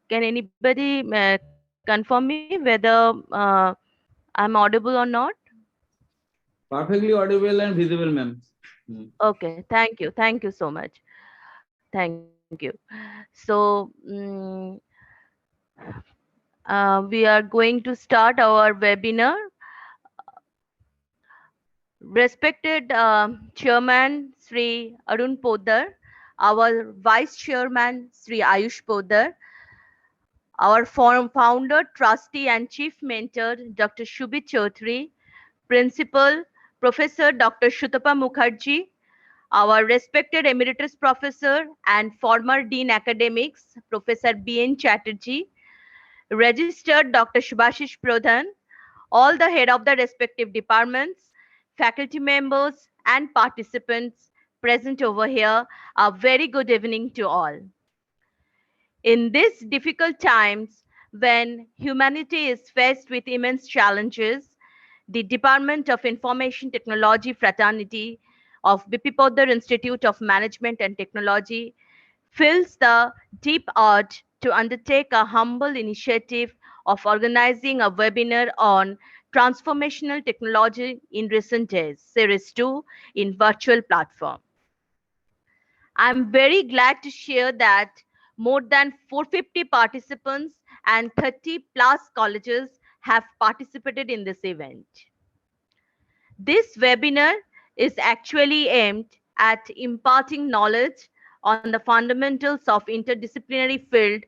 can anybody confirm me whether I'm audible or not? Perfectly audible and visible, ma'am. Okay, thank you so much. Thank you. So, we are going to start our webinar. Respected Chairman Sri Arun Poddar, our Vice Chairman Sri Ayush Poddar, our founder, trustee, and chief mentor Dr. Shubhit Chaudhary, Principal Professor Dr. Shutapa Mukherjee, our respected Emeritus Professor and former Dean Academics Professor B.N. Chatterjee, Registered Dr. Shubhashish Pradhan, all the head of the respective departments, faculty members, and participants present over here, a very good evening to all. In these difficult times, when humanity is faced with immense challenges, the Department of Information Technology Fraternity of BP Poddar Institute of Management and Technology feels the deep urge to undertake a humble initiative of organizing a webinar on transformational technology in recent days, Series 2 in virtual platform. I'm very glad to share that more than 450 participants and 30 plus colleges have participated in this event. This webinar is actually aimed at imparting knowledge on the fundamentals of interdisciplinary field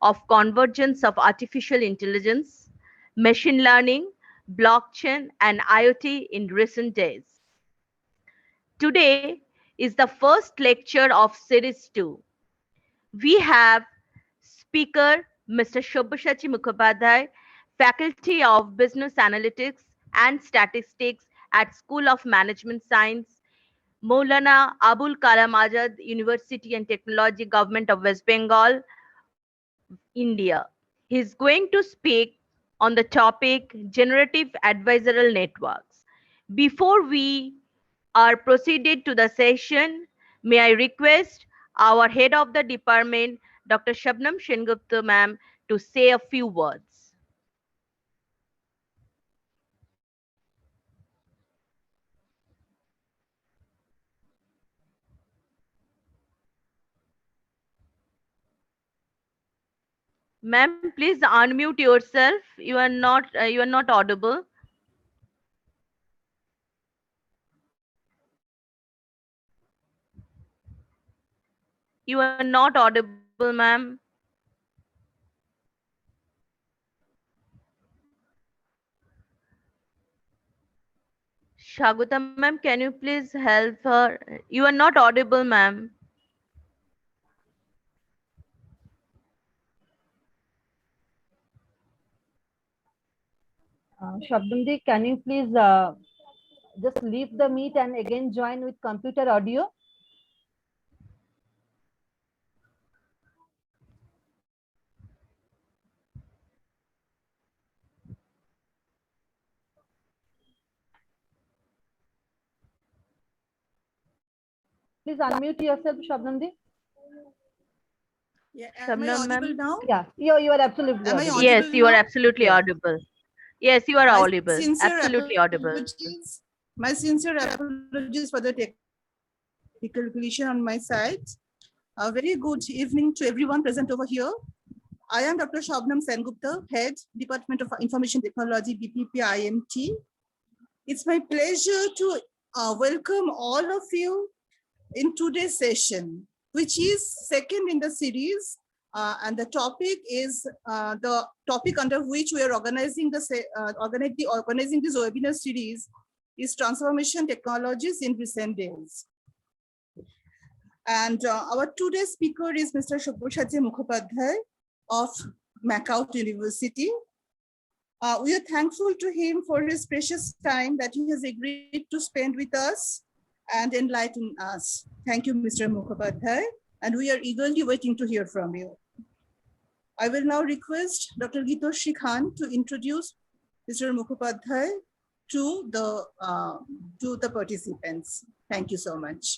of convergence of artificial intelligence, machine learning, blockchain, and IoT in recent days. Today is the first lecture of Series 2. We have speaker Mr. Shobbashachi Mukhopadhyay, Faculty of Business Analytics and Statistics at School of Management Science, Maulana Abul Kalam Azad University and Technology, Government of West Bengal, India. He is going to speak on the topic generative adversarial networks. Before we are proceeded to the session, may I request our head of the department, Dr. Shabnam Sengupta ma'am, to say a few words. Ma'am, please unmute yourself. You are not audible. You are not audible, ma'am. Shagota ma'am, can you please help her? You are not audible, ma'am. Shabdamji, can you please just leave the meet and again join with computer audio? Please unmute yourself, Shabdamji. Yeah, am I Shabnam audible ma'am? now? Yeah, you are absolutely Am I audible. Yes, audible you are now? absolutely Yes. audible. Yes, you are My audible. sincere Absolutely audible. apologies. My sincere apologies for the technical glitch on my side. A very good evening to everyone present over here. I am Dr. Shabnam Sengupta, Head, Department of Information Technology, BPP IMT. It's my pleasure to welcome all of you in today's session, which is second in the series. And the topic is the topic under which we are organizing organizing this webinar series is transformation technologies in recent days. And our today's speaker is Mr. Shobbashachi Mukhopadhyay of McCourt University. We are thankful to him for his precious time that he has agreed to spend with us and enlighten us. Thank you, Mr. Mukhopadhyay, and we are eagerly waiting to hear from you. I will now request Dr. Gitoshi Khan to introduce Mr. Mukhopadhyay to the participants. Thank you so much.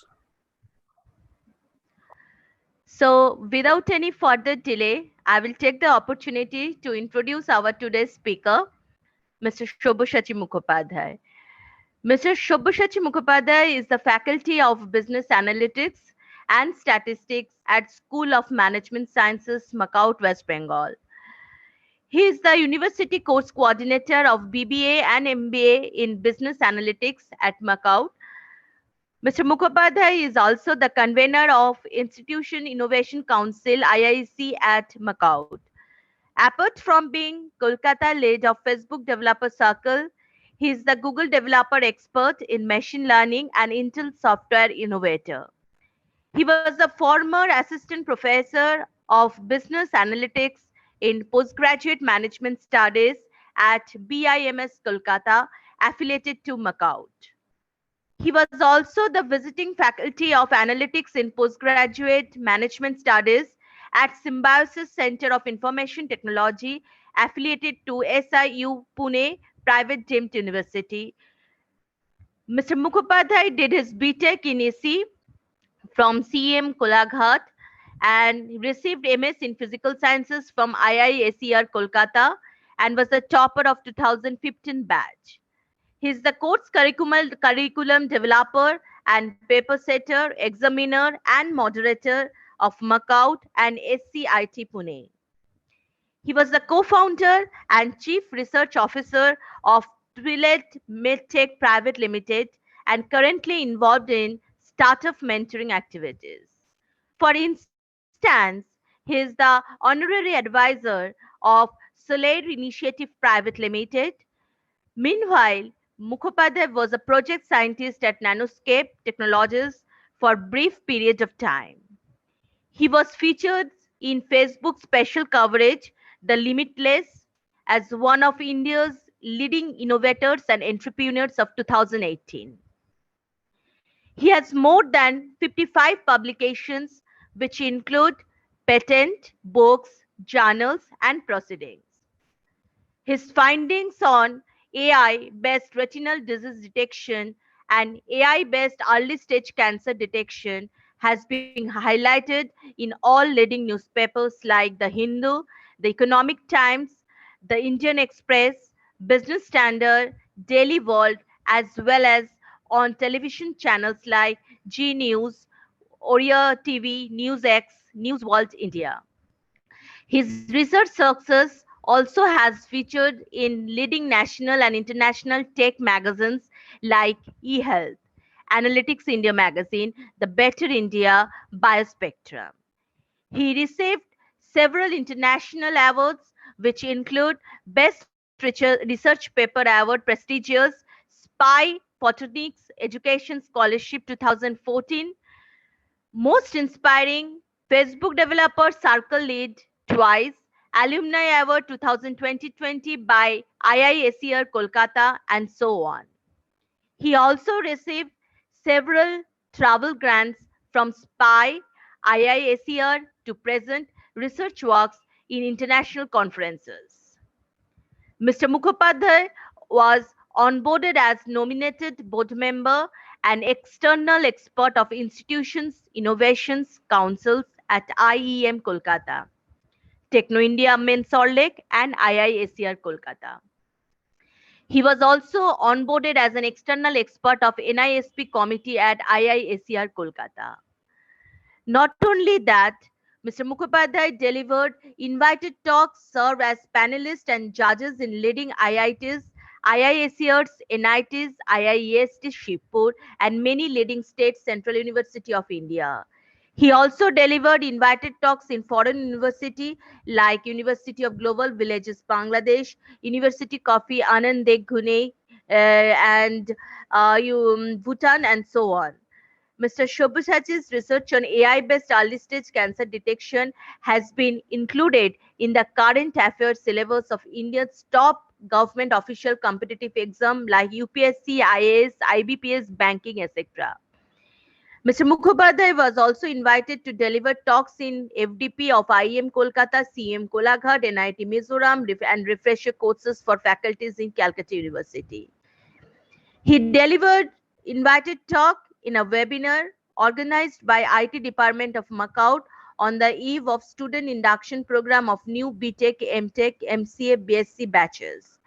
So, without any further delay, I will take the opportunity to introduce our today's speaker, Mr. Shobhashachi Mukhopadhyay. Mr. Shobhashachi Mukhopadhyay is the Faculty of Business Analytics and Statistics at School of Management Sciences, Macau, West Bengal. He is the University Course Coordinator of BBA and MBA in Business Analytics at Macau. Mr. Mukhopadhyay is also the convener of Institution Innovation Council IIC at Macau. Apart from being Kolkata lead of Facebook Developer Circle, he is the Google Developer Expert in Machine Learning and Intel Software Innovator. He was a former Assistant Professor of Business Analytics in Postgraduate Management Studies at BIMS Kolkata, affiliated to Macau. He was also the visiting faculty of analytics in postgraduate management studies at Symbiosis Center of Information Technology, affiliated to SIU Pune Private Deemed University. Mr. Mukhopadhyay did his BTech in EC from CM Kolaghat and received MS in Physical Sciences from IISER Kolkata and was the topper of 2015 batch. He is the course curriculum developer and paper setter, examiner and moderator of Macau and SCIT Pune. He was the co-founder and chief research officer of Twillet MedTech Private Limited and currently involved in startup mentoring activities. For instance, he is the honorary advisor of Solar Initiative Private Limited. Meanwhile, Mukhopadhyay was a project scientist at Nanoscape Technologies for a brief period of time. He was featured in Facebook special coverage, The Limitless, as one of India's leading innovators and entrepreneurs of 2018. He has more than 55 publications, which include patent, books, journals, and proceedings. His findings on AI-based retinal disease detection and AI-based early-stage cancer detection has been highlighted in all leading newspapers like The Hindu, The Economic Times, The Indian Express, Business Standard, Daily World, as well as on television channels like G News, Oriya TV, NewsX, News World India. His research success also has featured in leading national and international tech magazines like eHealth, Analytics India Magazine, The Better India, Biospectrum. He received several international awards, which include Best Research Paper Award, prestigious SPI Photonics Education Scholarship 2014, Most Inspiring Facebook Developer Circle Lead twice, Alumni Award 2020 by IISER Kolkata, and so on. He also received several travel grants from SPI, IISER to present research works in international conferences. Mr. Mukhopadhyay was onboarded as nominated board member and external expert of Institutions Innovations Councils at IEM Kolkata, Techno India Main Salt Lake, and IISER Kolkata. He was also onboarded as an external expert of NISP committee at IISER Kolkata. Not only that, Mr. Mukhopadhyay delivered invited talks, served as panelists and judges in leading IITs, IISERs, NITs, IIEST Shivpur, and many leading states, Central University of India. He also delivered invited talks in foreign university like University of Global Villages, Bangladesh, University Coffee, Anand Deghune, and Bhutan, and so on. Mr. Shobhashachi's research on AI-based early-stage cancer detection has been included in the current affairs syllabus of India's top government official competitive exam like UPSC, IAS, IBPS, banking, etc. Mr. Mukhopadhyay was also invited to deliver talks in FDP of IEM Kolkata, CM Kolaghat, NIT Mizoram, and refresher courses for faculties in Calcutta University. He delivered invited talk in a webinar organized by IT Department of Macau on the eve of student induction program of new BTech, MTech, MCA, BSc batches.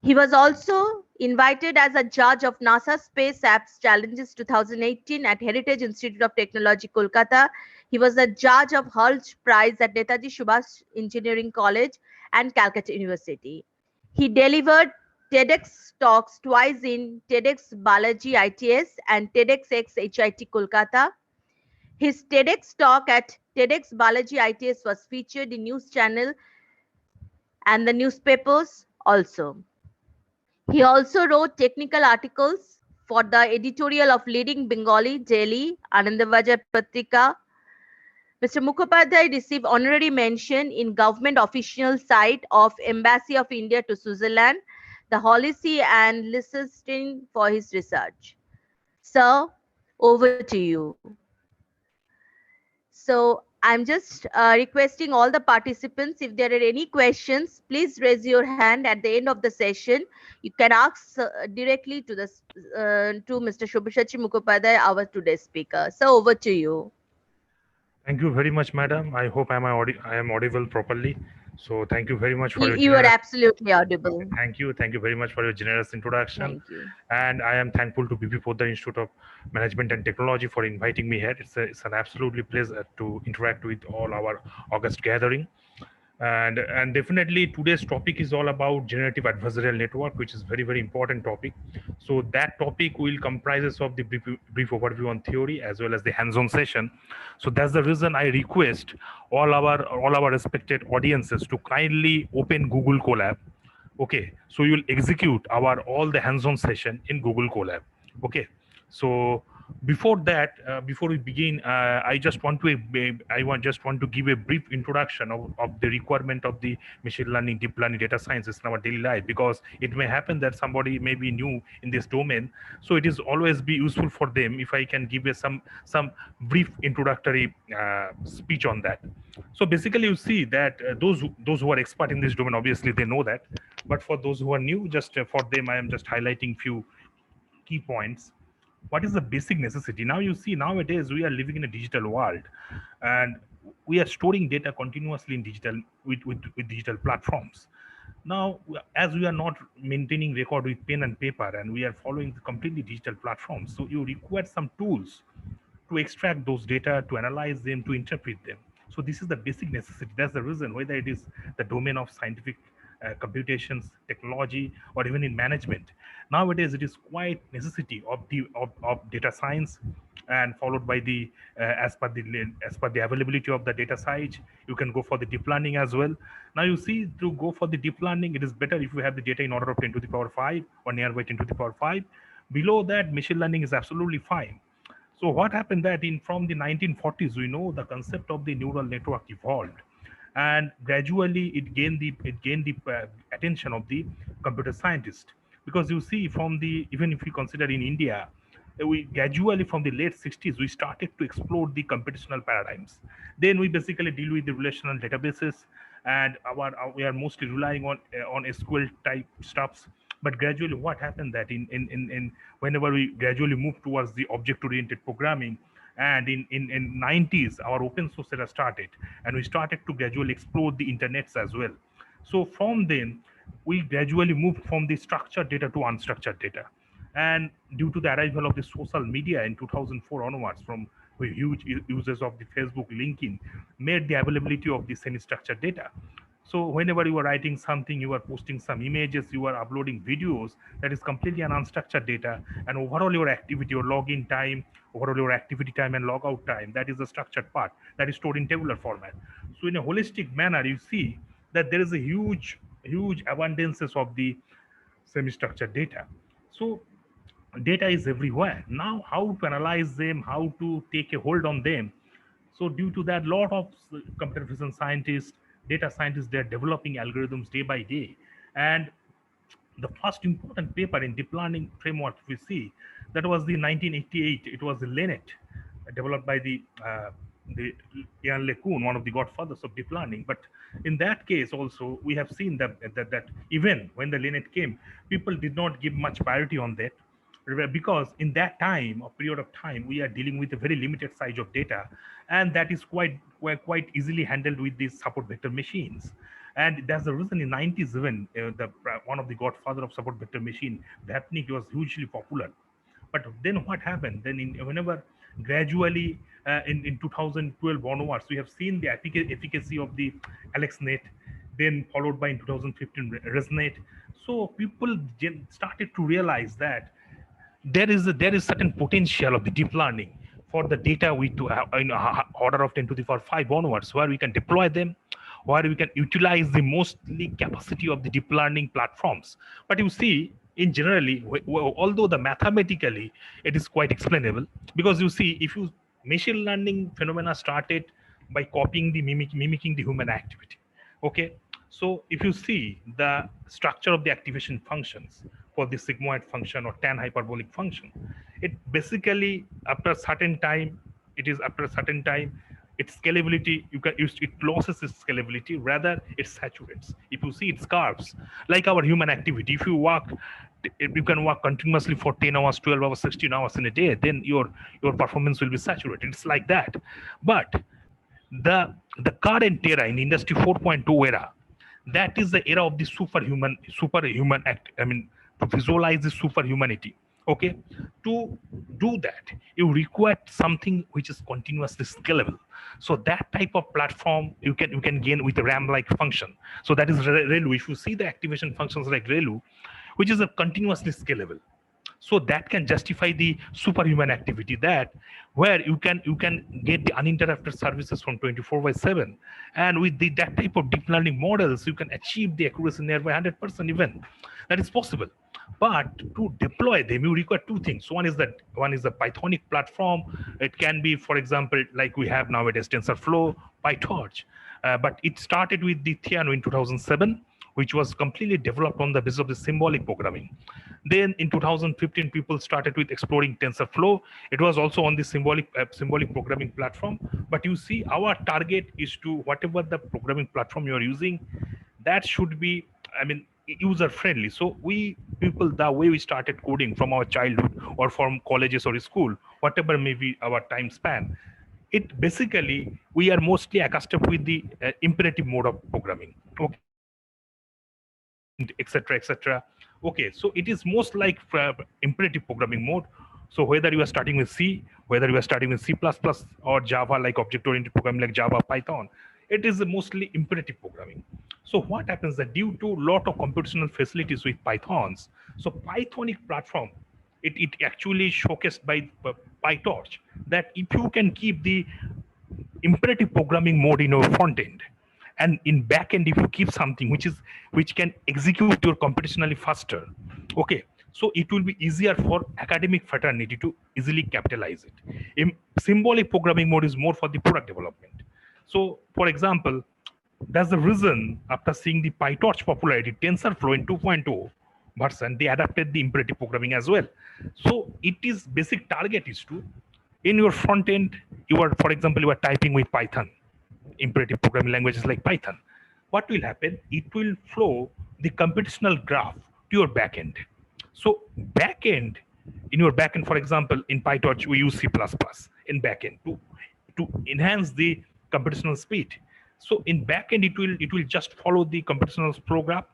He was also invited as a judge of NASA Space Apps Challenges 2018 at Heritage Institute of Technology, Kolkata. He was a judge of Hulge Prize at Netaji Subhash Engineering College and Calcutta University. He delivered TEDx talks twice in TEDx Balaji ITS and TEDxX HIT Kolkata. His TEDx talk at TEDx Balaji ITS was featured in news channel and the newspapers also. He also wrote technical articles for the editorial of leading Bengali daily Anandabajar Patrika. Mr. Mukhopadhyay received honorary mention in government official site of Embassy of India to Switzerland, the Holy See and Liechtenstein for his research. Sir, over to you. So I'm just requesting all the participants, if there are any questions, please raise your hand at the end of the session. You can ask directly to Mr. Shobhashachi Mukhopadhyay, our today's speaker. So over to you. Thank you very much, madam. I hope I am audible properly. So thank you very much for You are absolutely audible. Thank you very much for your generous introduction. Thank you. And I am thankful to BP Poddar Institute of Management and Technology for inviting me here. It's an absolutely pleasure to interact with all our August gathering. And definitely today's topic is all about generative adversarial network, which is very, very important topic. So that topic will comprises of the brief overview on theory as well as the hands-on session. So that's the reason I request all our respected audiences to kindly open Google Colab. Okay, so you'll execute all the hands-on session in Google Colab. Okay, so before that, before we begin, I just want to give a brief introduction of the requirement of the machine learning, deep learning, data sciences in our daily life, because it may happen that somebody may be new in this domain. So it is always be useful for them if I can give some brief introductory speech on that. So basically, you see that those who are expert in this domain, obviously they know that, but for those who are new, just for them, I am just highlighting few key points. What is the basic necessity? Now you see, nowadays we are living in a digital world, and we are storing data continuously in digital with digital platforms. Now, as we are not maintaining record with pen and paper, and we are following the completely digital platforms, so you require some tools to extract those data, to analyze them, to interpret them. So this is the basic necessity. That's the reason, whether it is the domain of scientific computations, technology, or even in management. Nowadays, it is quite necessity of data science, and followed by the as per the availability of the data size, you can go for the deep learning as well. Now you see, to go for the deep learning, it is better if you have the data in order of 10 to the power 5 or nearby 10 to the power 5. Below that, machine learning is absolutely fine. So what happened that from the 1940s, we know the concept of the neural network evolved, and gradually it gained the attention of the computer scientists. Because you see, even if we consider in India, we gradually from the late 60s we started to explore the computational paradigms. Then we basically deal with the relational databases, and we are mostly relying on SQL type stuffs. But gradually, what happened that in whenever we gradually move towards the object-oriented programming, and in 90s, our open source data started, and we started to gradually explore the internets as well. So from then, we gradually moved from the structured data to unstructured data. And due to the arrival of the social media in 2004 onwards, from huge users of the Facebook, LinkedIn, made the availability of the semi-structured data. So whenever you are writing something, you are posting some images, you are uploading videos, that is completely an unstructured data. And overall your activity, your login time, overall your activity time and logout time, that is the structured part that is stored in tabular format. So in a holistic manner, you see that there is a huge abundances of the semi-structured data. So data is everywhere. Now how to analyze them, how to take a hold on them. So due to that, lot of computer vision scientists, data scientists, they're developing algorithms day by day. And the first important paper in deep learning framework we see, that was the 1988. It was the LeNet, developed by the Ian LeCun, one of the godfathers of deep learning. But in that case also, we have seen that even when the LeNet came, people did not give much priority on that. because in that time or period of time, we are dealing with a very limited size of data, and that is quite easily handled with these support vector machines. And that's the reason in 97, one of the godfather of support vector machine, Vapnik, was hugely popular. But then what happened? Then whenever gradually in 2012 onwards, we have seen the efficacy of the AlexNet, then followed by in 2015 ResNet. So people started to realize that there is certain potential of the deep learning for the data we to have in order of 10 to the power 5 onwards, where we can deploy them, where we can utilize the mostly capacity of the deep learning platforms. But you see, in generally, although the mathematically it is quite explainable, because you see, if you machine learning phenomena started by copying the mimicking the human activity. Okay, so if you see the structure of the activation functions for the sigmoid function or tan hyperbolic function, it basically after a certain time, its scalability, it loses its scalability, rather it saturates. If you see its curves, like our human activity, if you can work continuously for 10 hours, 12 hours, 16 hours in a day, then your performance will be saturated. It's like that. But the current era in industry 4.0 era, that is the era of the superhuman act. I mean, to visualize the superhumanity. Okay, to do that, you require something which is continuously scalable. So that type of platform you can gain with a RAM-like function. So that is ReLU. If you see the activation functions like ReLU, which is a continuously scalable. So that can justify the superhuman activity, that where you can get the uninterrupted services from 24/7, and with that type of deep learning models, you can achieve the accuracy nearby 100% even. That is possible. But to deploy them, you require two things. One is the Pythonic platform. It can be, for example, like we have nowadays TensorFlow, PyTorch, but it started with the Theano in 2007, which was completely developed on the basis of the symbolic programming. Then in 2015, people started with exploring TensorFlow. It was also on the symbolic programming platform. But you see, our target is to, whatever the programming platform you are using, that should be, I mean, user friendly. So the way we started coding from our childhood or from colleges or school, whatever may be our time span, it basically, we are mostly accustomed with the imperative mode of programming. Okay, etc. Okay, so it is most like imperative programming mode. So whether you are starting with C, whether you are starting with C++ or Java, like object-oriented programming like Java, Python, it is mostly imperative programming. So what happens that due to a lot of computational facilities with Pythons, so Pythonic platform, it actually showcased by PyTorch, that if you can keep the imperative programming mode in your front end, and in backend, if you keep something which can execute your computationally faster, okay, so it will be easier for academic fraternity to easily capitalize it. In symbolic programming mode is more for the product development. So, for example, that's the reason after seeing the PyTorch popularity, TensorFlow in 2.0 version, they adapted the imperative programming as well. So it is basic target is to, in your front end, for example, you are typing with Python, imperative programming languages like Python. What will happen? It will flow the computational graph to your backend. So backend, in your backend, for example, in PyTorch, we use C++ in backend to enhance the computational speed. So in backend, it will just follow the computational program,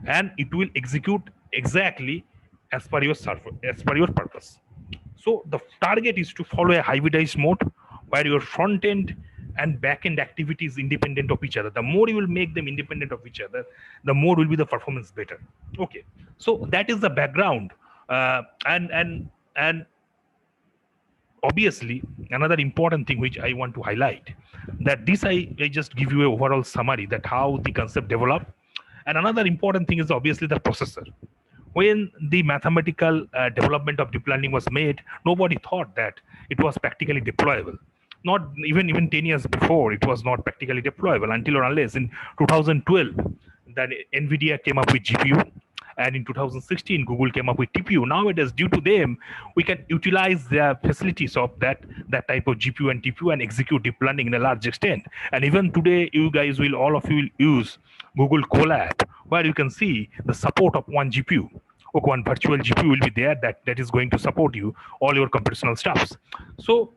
and it will execute exactly as per your server, as per your purpose. So the target is to follow a hybridized mode where your front end and back-end activity is independent of each other. The more you will make them independent of each other, the more will be the performance better. Okay, so that is the background, and obviously another important thing which I want to highlight, that this I just give you an overall summary that how the concept developed, and another important thing is obviously the processor. When the mathematical development of deep learning was made, nobody thought that it was practically deployable. Not even 10 years before, it was not practically deployable until or unless in 2012 that NVIDIA came up with GPU, and in 2016 Google came up with TPU. Nowadays, due to them, we can utilize the facilities of that type of GPU and TPU and execute deep learning in a large extent. And even today, all of you will use Google Colab, where you can see the support of one GPU. Okay, one virtual GPU will be there that is going to support you all your computational stuffs. So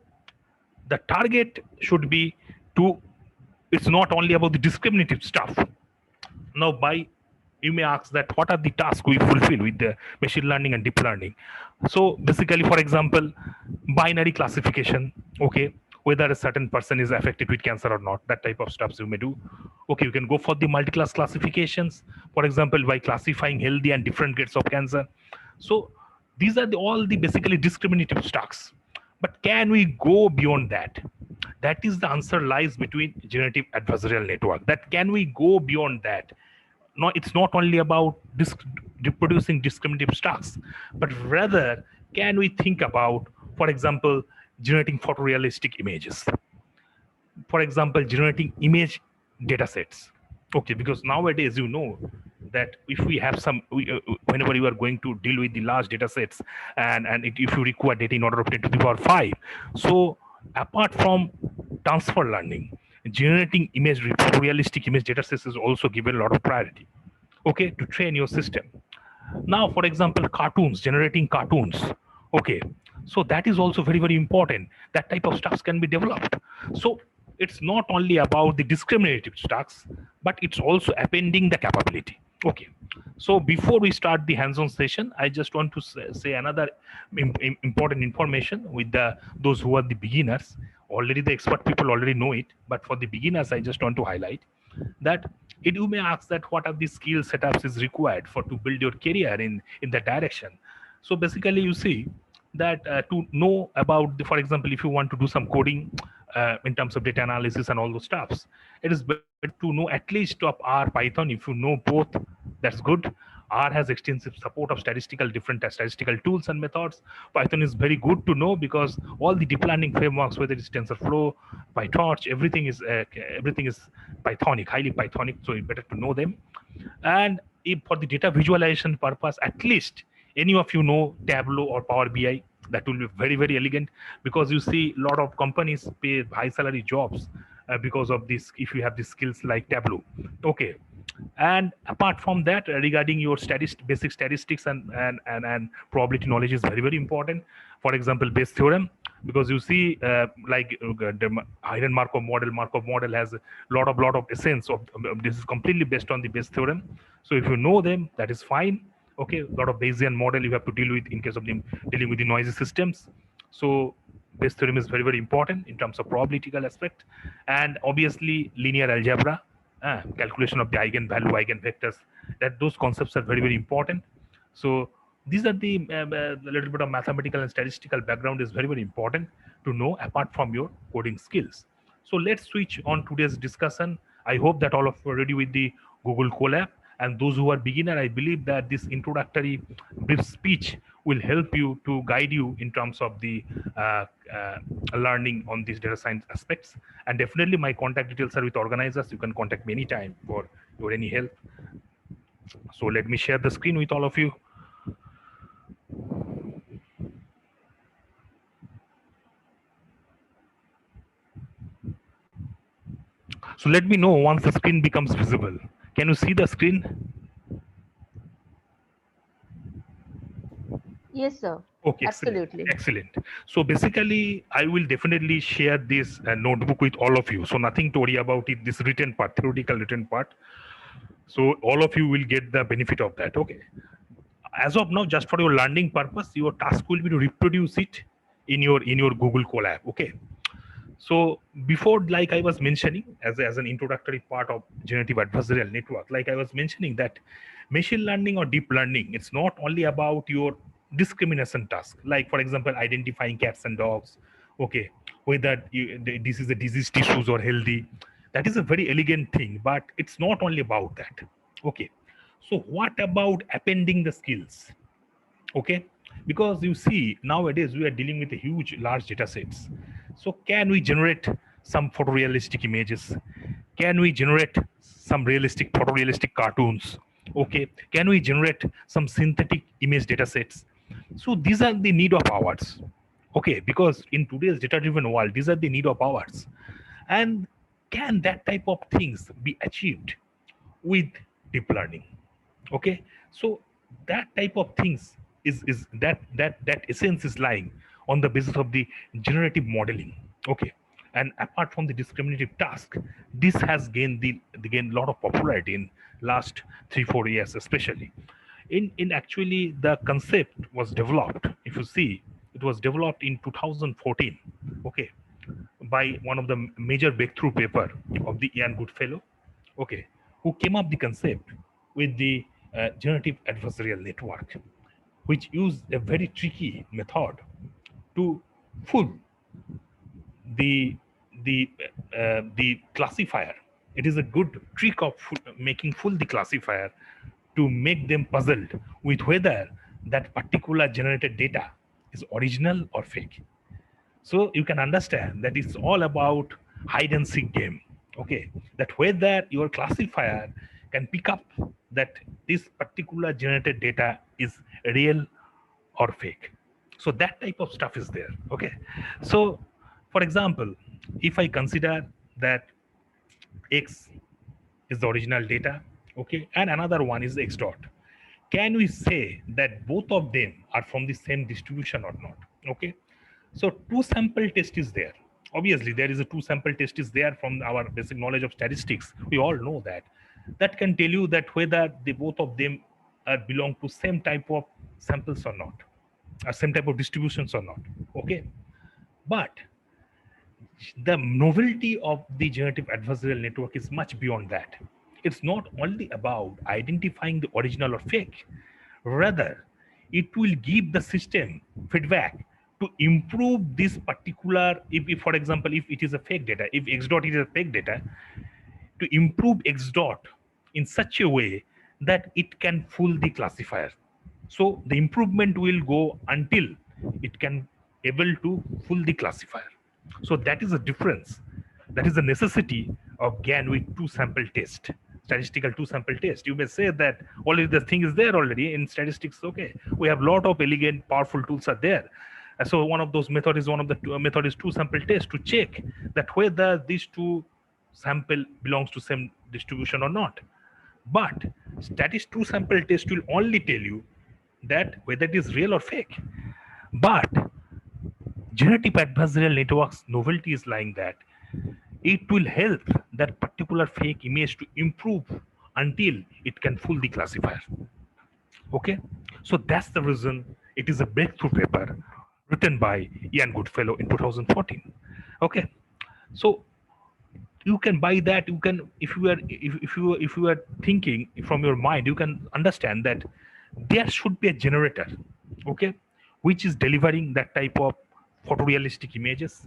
the target should be to, it's not only about the discriminative stuff. Now, you may ask that what are the tasks we fulfill with the machine learning and deep learning. So basically, for example, binary classification, okay, whether a certain person is affected with cancer or not, that type of stuff you may do. Okay, you can go for the multi-class classifications, for example, by classifying healthy and different grades of cancer. So these are all the basically discriminative tasks. But can we go beyond that? That is the answer lies between generative adversarial network. That can we go beyond that? No, it's not only about reproducing discriminative tasks, but rather can we think about, for example, generating photorealistic images, for example, generating image data sets. Okay, because nowadays you know that if we have whenever you are going to deal with the large data sets, and if you require data in order of 10 to the power 5, so apart from transfer learning, generating realistic image data sets is also given a lot of priority, okay, to train your system. Now, for example, generating cartoons, okay, so that is also very, very important. That type of stuff can be developed. So it's not only about the discriminative tasks, but it's also appending the capability. Okay, so before we start the hands-on session, I just want to say another important information with those who are the beginners. Already the expert people already know it, but for the beginners, I just want to highlight that you may ask that what are the skill setups is required to build your career in that direction. So basically, you see that to know about for example, if you want to do some coding in terms of data analysis and all those stuffs, it is better to know at least of R, Python. If you know both, that's good. R has extensive support of different statistical tools and methods. Python is very good to know because all the deep learning frameworks, whether it's TensorFlow, PyTorch, everything is Pythonic, highly Pythonic. So it's better to know them. And if for the data visualization purpose, at least any of you know Tableau or Power BI, that will be very, very elegant, because you see a lot of companies pay high salary jobs because of this, if you have the skills like Tableau. Okay. And apart from that, regarding your basic statistics and probability knowledge is very, very important. For example, Bayes theorem, because you see the hidden Markov model has a lot of essence of this is completely based on the Bayes theorem. So if you know them, that is fine. Okay, a lot of Bayesian model you have to deal with in case of dealing with the noisy systems. So Bayes theorem is very, very important in terms of probabilitical aspect. And obviously linear algebra, calculation of the eigenvalue, eigenvectors, that those concepts are very, very important. So these are the a little bit of mathematical and statistical background is very, very important to know apart from your coding skills. So let's switch on today's discussion. I hope that all of you are ready with the Google Colab. And those who are beginner, I believe that this introductory brief speech will help you to guide you in terms of the learning on these data science aspects. And definitely my contact details are with organizers. You can contact me anytime for any help. So let me share the screen with all of you. So let me know once the screen becomes visible. Can you see the screen? Yes, sir. Okay, Absolutely. excellent. So basically, I will definitely share this notebook with all of you. So nothing to worry about it, this written part, theoretical written part. So all of you will get the benefit of that. Okay. As of now, just for your learning purpose, your task will be to reproduce it in your Google Colab. Okay. So before, like I was mentioning, as an introductory part of generative adversarial network, like I was mentioning that machine learning or deep learning, it's not only about your discrimination task, like for example, identifying cats and dogs, okay, whether this is a diseased tissues or healthy. That is a very elegant thing, but it's not only about that. Okay. So what about appending the skills? Okay, because you see nowadays we are dealing with a huge large data sets. So can we generate some photorealistic images? Can we generate some photorealistic cartoons? Okay, can we generate some synthetic image data sets? So these are the need of ours. Okay, because in today's data driven world, these are the need of ours. And can that type of things be achieved with deep learning? Okay, so that type of things is that essence is lying on the basis of the generative modeling. Okay. And apart from the discriminative task, this has gained a lot of popularity in last 3-4 years, especially in actually the concept was developed. If you see, it was developed in 2014. Okay. By one of the major breakthrough paper of the Ian Goodfellow, okay, who came up the concept with the generative adversarial network, which used a very tricky method to fool the the classifier. It is a good trick of making fool the classifier to make them puzzled with whether that particular generated data is original or fake. So you can understand that it's all about hide and seek game. Okay, that whether your classifier can pick up that this particular generated data is real or fake. So that type of stuff is there. Okay, so for example, if I consider that X is the original data, okay, and another one is X dot, can we say that both of them are from the same distribution or not? Okay, so two sample test is there. Obviously, there is a two sample test is there from our basic knowledge of statistics. We all know that. That can tell you that whether they both of them belong to same type of samples or not, or same type of distributions or not. Okay, but the novelty of the generative adversarial network is much beyond that. It's not only about identifying the original or fake, rather, it will give the system feedback to improve this particular, if for example, if it is a fake data, if X dot is a fake data, to improve X dot in such a way that it can fool the classifier. So the improvement will go until it can able to fool the classifier. So that is a difference. That is the necessity of GAN with two sample test, statistical two sample test. You may say that already the thing is there already in statistics. Okay, we have a lot of elegant, powerful tools are there. So one of those method is method is two sample test to check that whether these two sample belongs to same distribution or not. But two sample test will only tell you that whether it is real or fake. But generative adversarial networks novelty is lying that it will help that particular fake image to improve until it can fool the classifier. Okay, so that's the reason it is a breakthrough paper written by Ian Goodfellow in 2014. Okay, so you can buy that. You can, if you are thinking from your mind, you can understand that there should be a generator, okay, which is delivering that type of photorealistic images,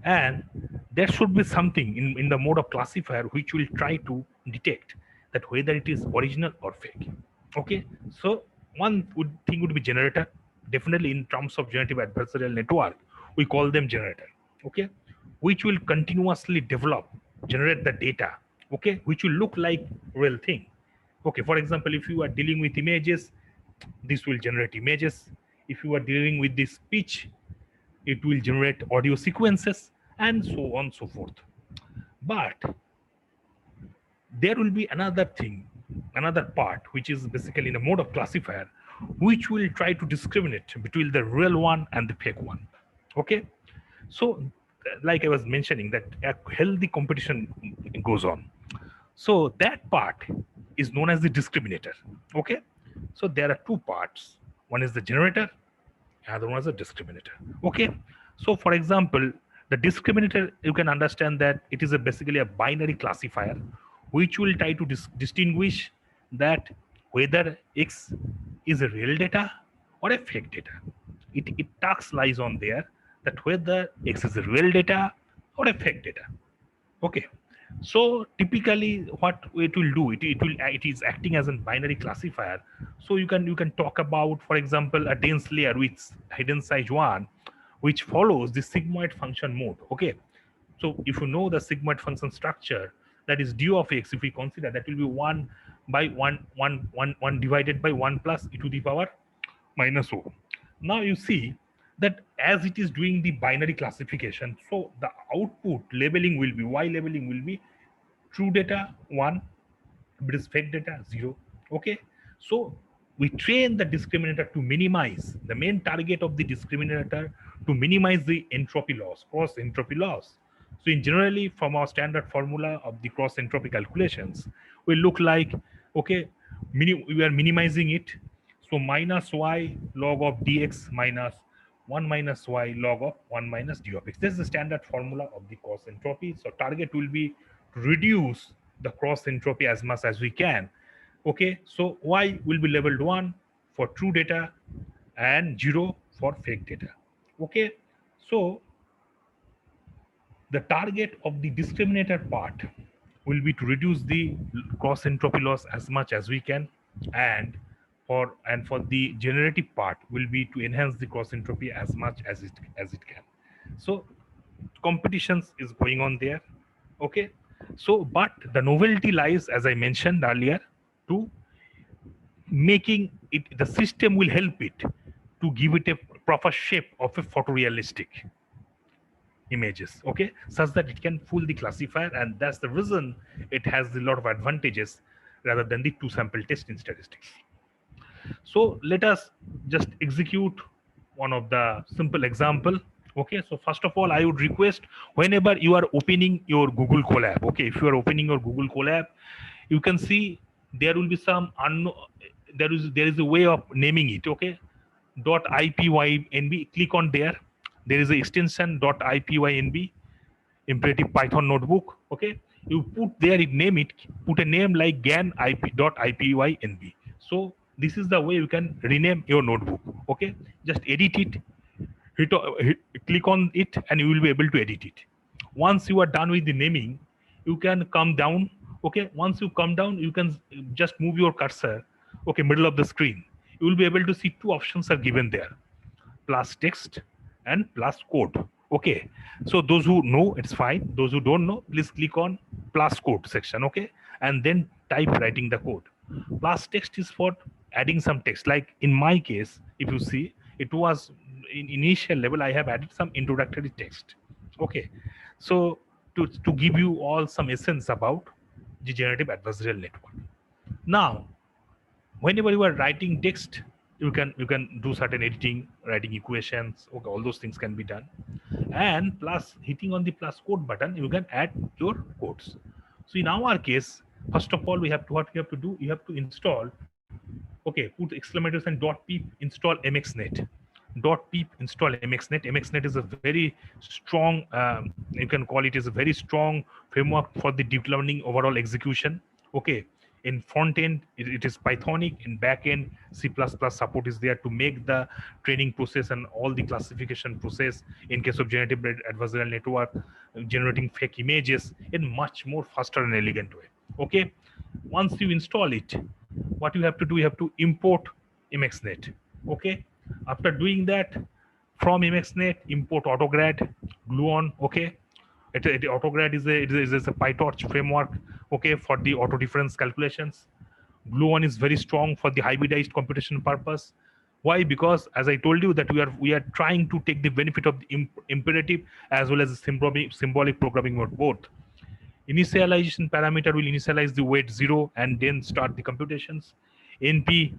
and there should be something in the mode of classifier which will try to detect that whether it is original or fake. Okay, so one thing would be generator. Definitely in terms of generative adversarial network, we call them generator. Okay, which will continuously generate the data, okay, which will look like real thing. Okay, for example, if you are dealing with images, this will generate images. If you are dealing with this speech, it will generate audio sequences, and so on so forth. But there will be another thing, another part, which is basically in a mode of classifier, which will try to discriminate between the real one and the fake one. Okay, so like I was mentioning, that a healthy competition goes on. So that part is known as the discriminator. Okay, so there are two parts. One is the generator, other one is a discriminator. Okay, so for example, the discriminator, you can understand that it is basically a binary classifier which will try to distinguish that whether X is a real data or a fake data. It tax lies on there, that whether X is a real data or a fake data. Okay, so typically what it will do, it is acting as a binary classifier. So you can talk about, for example, a dense layer with hidden size 1, which follows the sigmoid function mode. Okay, so if you know the sigmoid function structure, that is d of x, if we consider, that will be 1 by 1 divided by 1 plus e to the power minus o. Now you see that as it is doing the binary classification, so the output labeling will be, y labeling will be true data 1, if it is fake data 0. Okay, so we train the discriminator to minimize the main target of the discriminator to minimize the entropy loss, cross entropy loss. So in generally from our standard formula of the cross entropy calculations, we look like, okay, we are minimizing it. So minus y log of dx minus 1 minus y log of 1 minus d of x. This is the standard formula of the cross entropy. So target will be to reduce the cross entropy as much as we can. Okay, so y will be labeled 1 for true data and 0 for fake data. Okay, so the target of the discriminator part will be to reduce the cross entropy loss as much as we can, and for the generative part will be to enhance the cross entropy as much as it can. So competitions is going on there. Okay, so but the novelty lies, as I mentioned earlier, to making it, the system will help it to give it a proper shape of a photorealistic images, okay, such that it can fool the classifier, and that's the reason it has a lot of advantages rather than the two sample test in statistics. So let us just execute one of the simple example. Okay, so first of all, I would request whenever you are opening your Google Colab, okay, if you are opening your Google Colab, you can see there will be some there is a way of naming it. Okay, .ipynb, click on there. There is an extension .ipynb, imperative Python notebook. Okay, you put there, you name it, put a name like GAN .ipynb. So this is the way you can rename your notebook. Okay, just edit it, click on it, and you will be able to edit it. Once you are done with the naming, you can come down. Okay, once you come down, you can just move your cursor, okay, middle of the screen. You will be able to see two options are given there, plus text and plus code. Okay, so those who know, it's fine. Those who don't know, please click on plus code section. Okay, and then type writing the code. Plus text is for adding some text. Like in my case, if you see, it was in initial level, I have added some introductory text. Okay, so to give you all some essence about the generative adversarial network. Now, whenever you are writing text, you can do certain editing, writing equations. Okay, all those things can be done. And plus hitting on the plus code button, you can add your codes. So in our case, first of all, what we have to do, you have to install, okay, put exclamation and .pip install mxnet. .pip install mxnet. Mxnet is a very strong, you can call it as a very strong framework for the deep learning overall execution. Okay, in front end it is Pythonic, in back end C++ support is there to make the training process and all the classification process in case of generative adversarial network, generating fake images in much more faster and elegant way. Okay, once you install it, what you have to do, you have to import mxnet. Okay, after doing that, from mxnet import AutoGrad, Gluon. Okay, AutoGrad is a PyTorch framework, okay, for the auto difference calculations. Gluon is very strong for the hybridized computation purpose. Why? Because as I told you that we are trying to take the benefit of the imperative as well as the symbolic programming mode both. Initialization parameter will initialize the weight 0 and then start the computations. NP,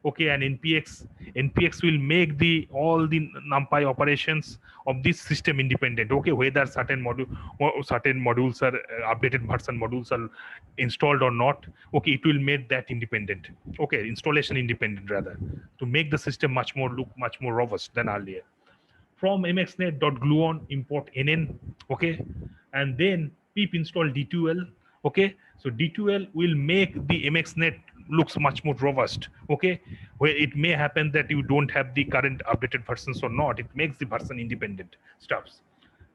okay, and npx will make all the numpy operations of this system independent. Okay, whether certain modules are updated version modules are installed or not. Okay, it will make that independent. Okay, installation independent rather, to make the system look much more robust than earlier. From mxnet.gluon import nn. Okay, and then pip install d2l. Okay, so d2l will make the mxnet looks much more robust. Okay, where it may happen that you don't have the current updated versions or not, it makes the version independent stuffs.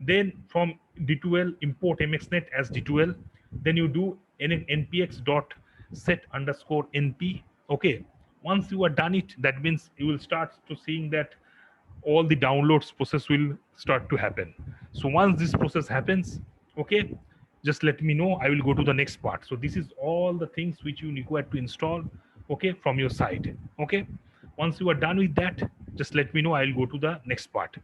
Then from d2l import mxnet as d2l, then you do npx dot set underscore np. Okay, once you are done it, that means you will start to seeing that all the downloads process will start to happen. So once this process happens, okay, just let me know, I will go to the next part. So this is all the things which you require to install, okay, from your side. Okay, once you are done with that, just let me know, I will go to the next part.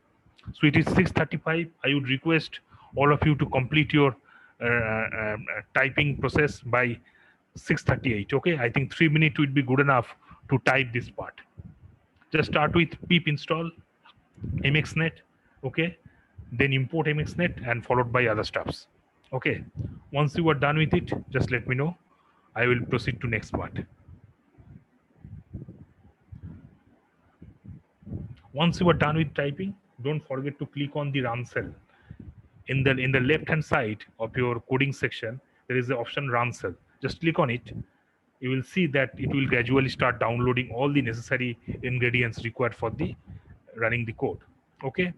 So it is 6:35. I would request all of you to complete your typing process by 6:38. Okay, I think 3 minutes would be good enough to type this part. Just start with pip install mxnet, okay, then import mxnet and followed by other stuffs. Okay, once you are done with it, just let me know. I will proceed to next part. Once you are done with typing, don't forget to click on the run cell. In the left hand side of your coding section, there is the option run cell. Just click on it. You will see that it will gradually start downloading all the necessary ingredients required for the running the code. Okay.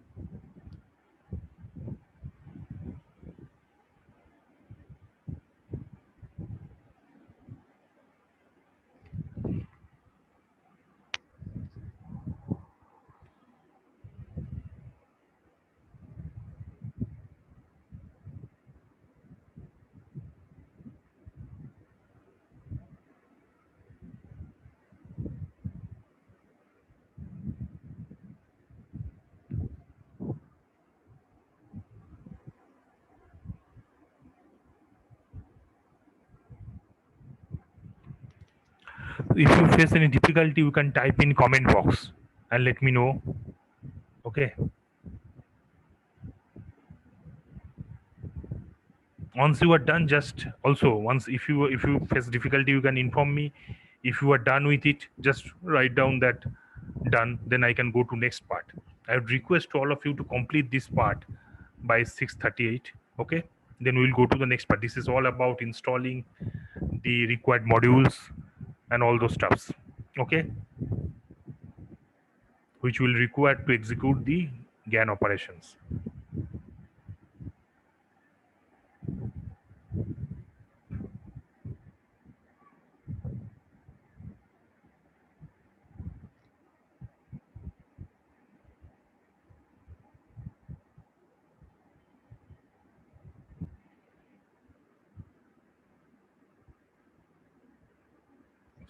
If you face any difficulty, you can type in comment box and let me know. Okay. Once you are done, just also once if you face difficulty, you can inform me. If you are done with it, just write down that done, then I can go to next part. I would request to all of you to complete this part by 6:38. Okay, then we'll go to the next part. This is all about installing the required modules and all those stuffs, okay, which will require to execute the GAN operations.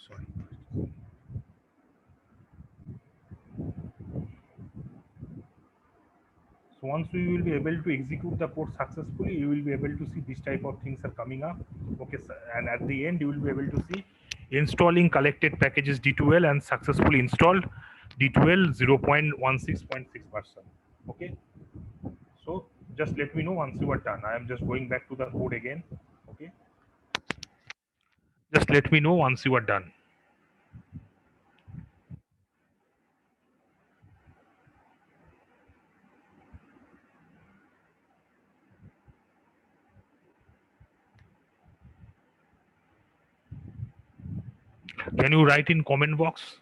Sorry. So once we will be able to execute the code successfully, you will be able to see this type of things are coming up. Okay, and at the end, you will be able to see installing collected packages D2L and successfully installed D2L 0.16.6%. Okay, so just let me know once you are done. I am just going back to the code again. Okay, just let me know once you are done. Can you write in comment box?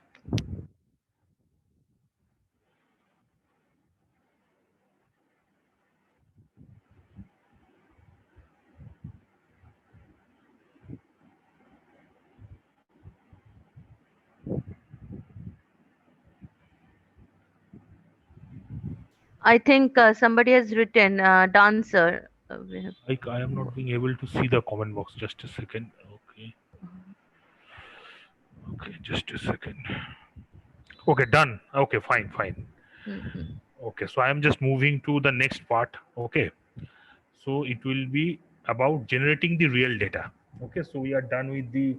I think somebody has written, done, sir. We have. Like I am not being able to see the comment box. Just a second. Okay. Okay, just a second. Okay, done. Okay, fine. Mhm. Okay, so I am just moving to the next part. Okay, so it will be about generating the real data. Okay, so we are done with the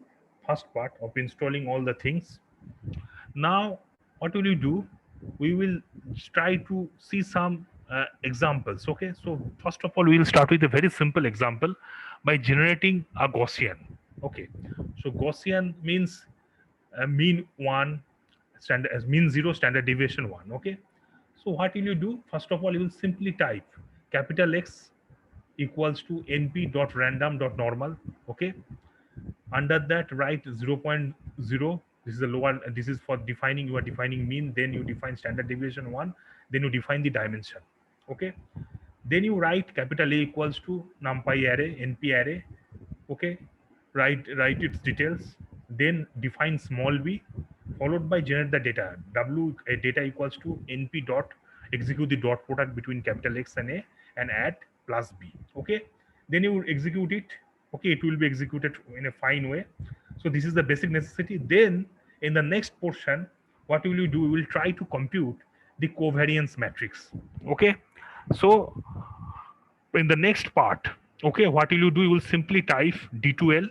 first part of installing all the things. Now, what will you do? We will try to see some examples. Okay, so first of all, we will start with a very simple example by generating a Gaussian. Okay, so Gaussian means mean 1, standard as mean 0, standard deviation 1. Okay, so what will you do? First of all, you will simply type capital X equals to np.random.normal. Okay, under that write 0.0. This is the lower, this is for defining, you are defining mean, then you define standard deviation 1, then you define the dimension. Okay, then you write capital A equals to numpy array, np array. Okay, write its details, then define small b, followed by generate the data. W data equals to np dot execute the dot product between capital X and A and add plus b. Okay, then you execute it. Okay, it will be executed in a fine way. So this is the basic necessity. Then in the next portion, what will you do? You will try to compute the covariance matrix. Okay, so in the next part, okay, what will you do? You will simply type D2L.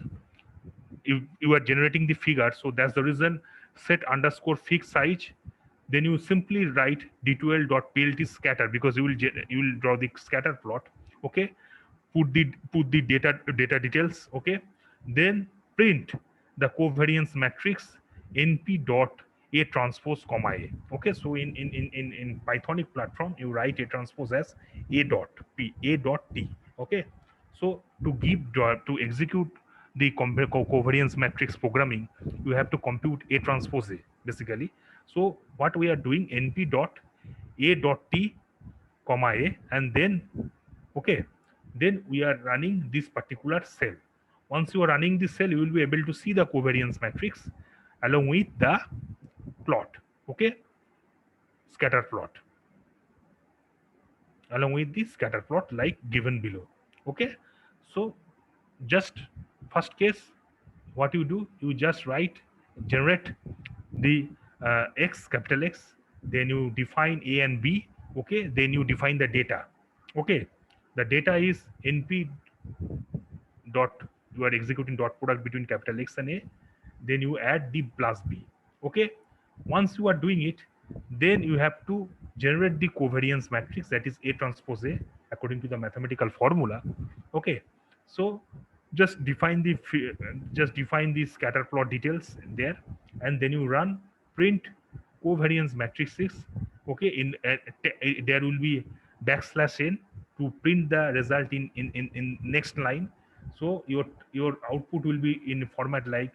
You are generating the figure, so that's the reason set underscore fixed size, then you simply write d12.plt scatter, because you will draw the scatter plot. Okay, put the data details. Okay, then print the covariance matrix np dot a transpose comma a. Okay, so in Pythonic platform you write a transpose as a dot p, a dot t. Okay, so to execute the covariance matrix programming, you have to compute a transpose a basically. So what we are doing, np dot a dot t comma a, and then okay, then we are running this particular cell. Once you are running this cell, you will be able to see the covariance matrix along with the plot. Okay, scatter plot, along with the scatter plot like given below. Okay, so just first case, what you do, you just write generate the x, capital X, then you define a and b. Okay, then you define the data. Okay, the data is np dot, you are executing dot product between capital X and a, then you add the plus b. Okay, once you are doing it, then you have to generate the covariance matrix, that is a transpose a, according to the mathematical formula. Okay, so just define the scatter plot details there, and then you run print covariance matrices. Okay, there will be backslash n to print the result in next line. So your output will be in format like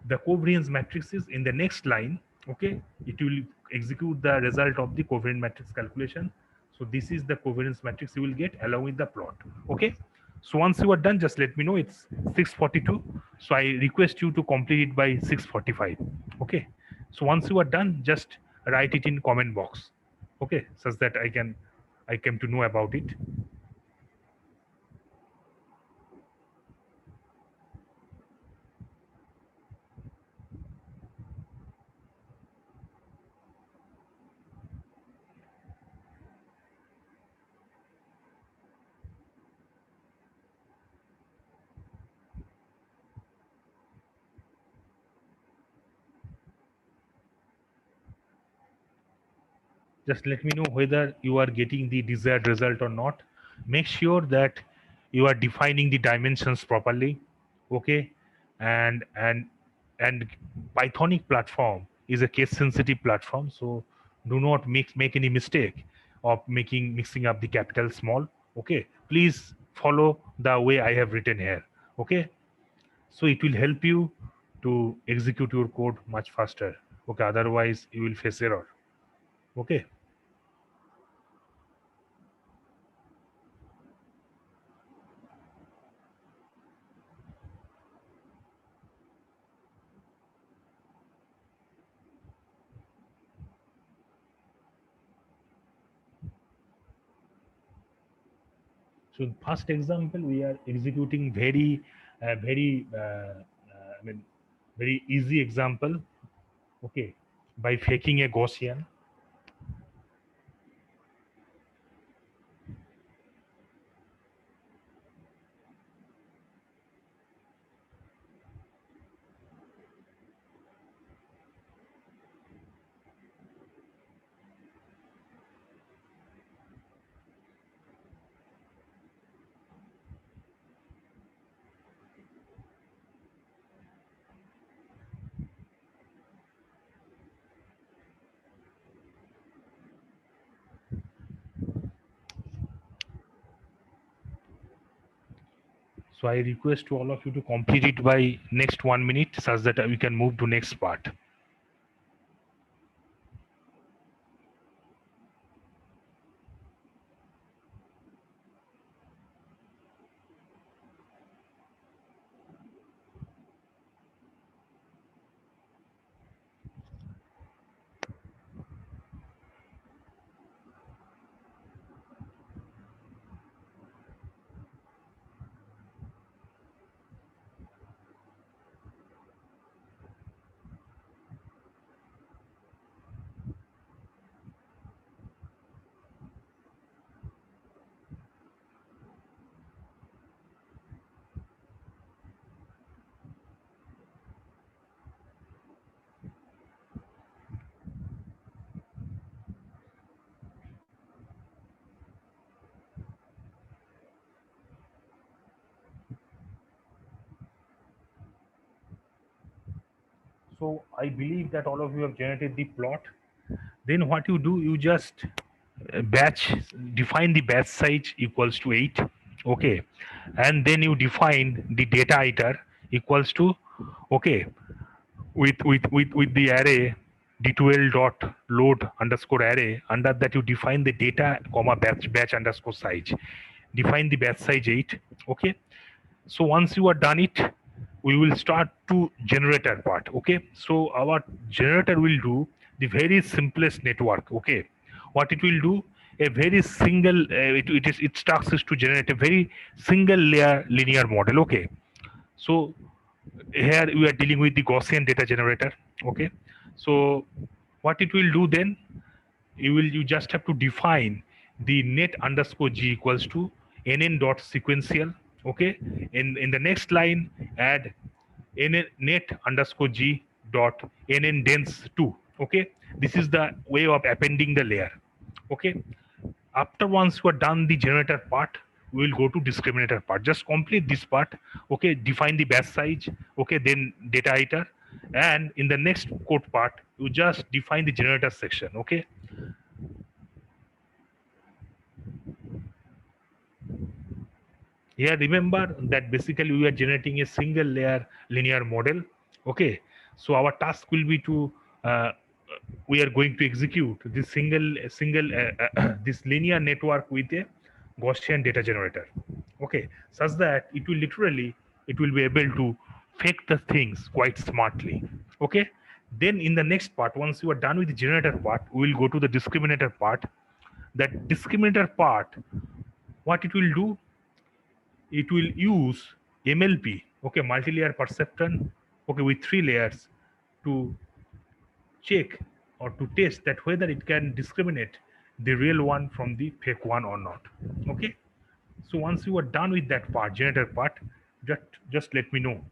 the covariance matrices in the next line. Okay, it will execute the result of the covariance matrix calculation. So this is the covariance matrix you will get along with the plot. Okay, so once you are done, just let me know. It's 6:42, so I request you to complete it by 6:45. Okay, so once you are done, just write it in comment box. Okay, such that I came to know about it. Just let me know whether you are getting the desired result or not. Make sure that you are defining the dimensions properly. Okay, and Pythonic platform is a case sensitive platform, so do not make any mistake of mixing up the capital small. Okay, please follow the way I have written here. Okay, so it will help you to execute your code much faster. Okay, otherwise you will face error. Okay. So in first example, we are executing I mean, very easy example. Okay, by faking a Gaussian. So I request to all of you to complete it by next 1 minute, such that we can move to next part. So I believe that all of you have generated the plot. Then what you do, you just batch, define the batch size equals to 8. Okay. And then you define the data iter equals to, okay, with the array d12 dot load underscore array. Under that you define the data comma batch underscore size, define the batch size 8. Okay. So once you are done it, we will start to generator part. Okay, so our generator will do the very simplest network. Okay, what it will do, a very single it starts is to generate a very single layer linear model. Okay, so here we are dealing with the Gaussian data generator. Okay, so what it will do then, you just have to define the net underscore g equals to nn dot sequential. Okay, in the next line add nn net underscore g dot nn dense 2. Okay, this is the way of appending the layer. Okay, after once you are done the generator part, we will go to discriminator part. Just complete this part. Okay, define the batch size. Okay, then data iter, and in the next code part you just define the generator section. Okay, here remember that basically we are generating a single layer linear model. Okay, so our task will be to we are going to execute this single this linear network with a Gaussian data generator. Okay, such that it will literally, it will be able to fake the things quite smartly. Okay, then in the next part, once you are done with the generator part, we will go to the discriminator part. That discriminator part, what it will do, it will use MLP, okay, multi-layer perceptron, okay, with 3 layers to check or to test that whether it can discriminate the real one from the fake one or not. Okay, so once you are done with that part, generator part, just let me know.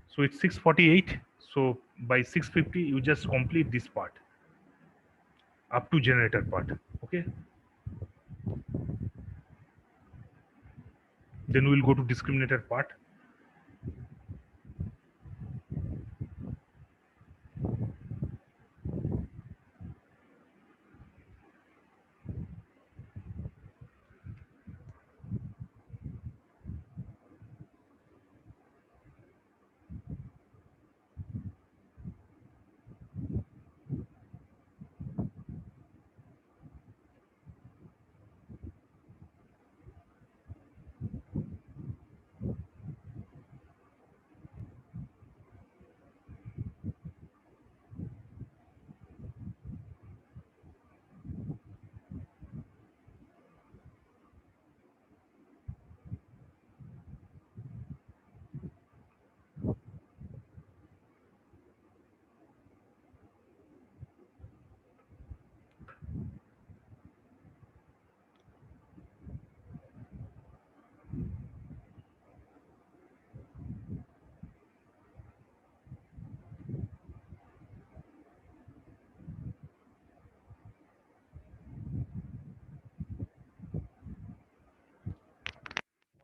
So it's 6:48, so by 6:50 you just complete this part up to generator part. Okay, then we'll go to discriminator part.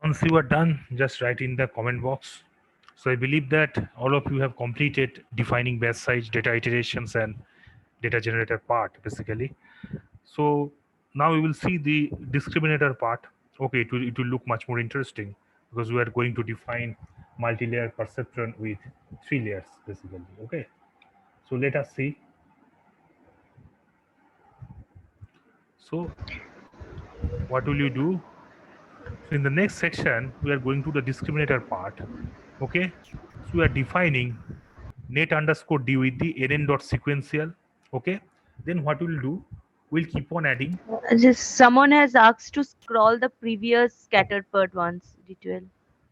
Once you are done, just write in the comment box. So I believe that all of you have completed defining batch size, data iterations, and data generator part basically. So now we will see the discriminator part. Okay, it will look much more interesting because we are going to define multi-layer perceptron with 3 layers basically. Okay, so let us see. So what will you do? So in the next section, we are going to the discriminator part. Okay, so we are defining net underscore d with the nn dot sequential. Okay, then what we'll do, we'll keep on adding. Just someone has asked to scroll the previous scattered plot ones, D12.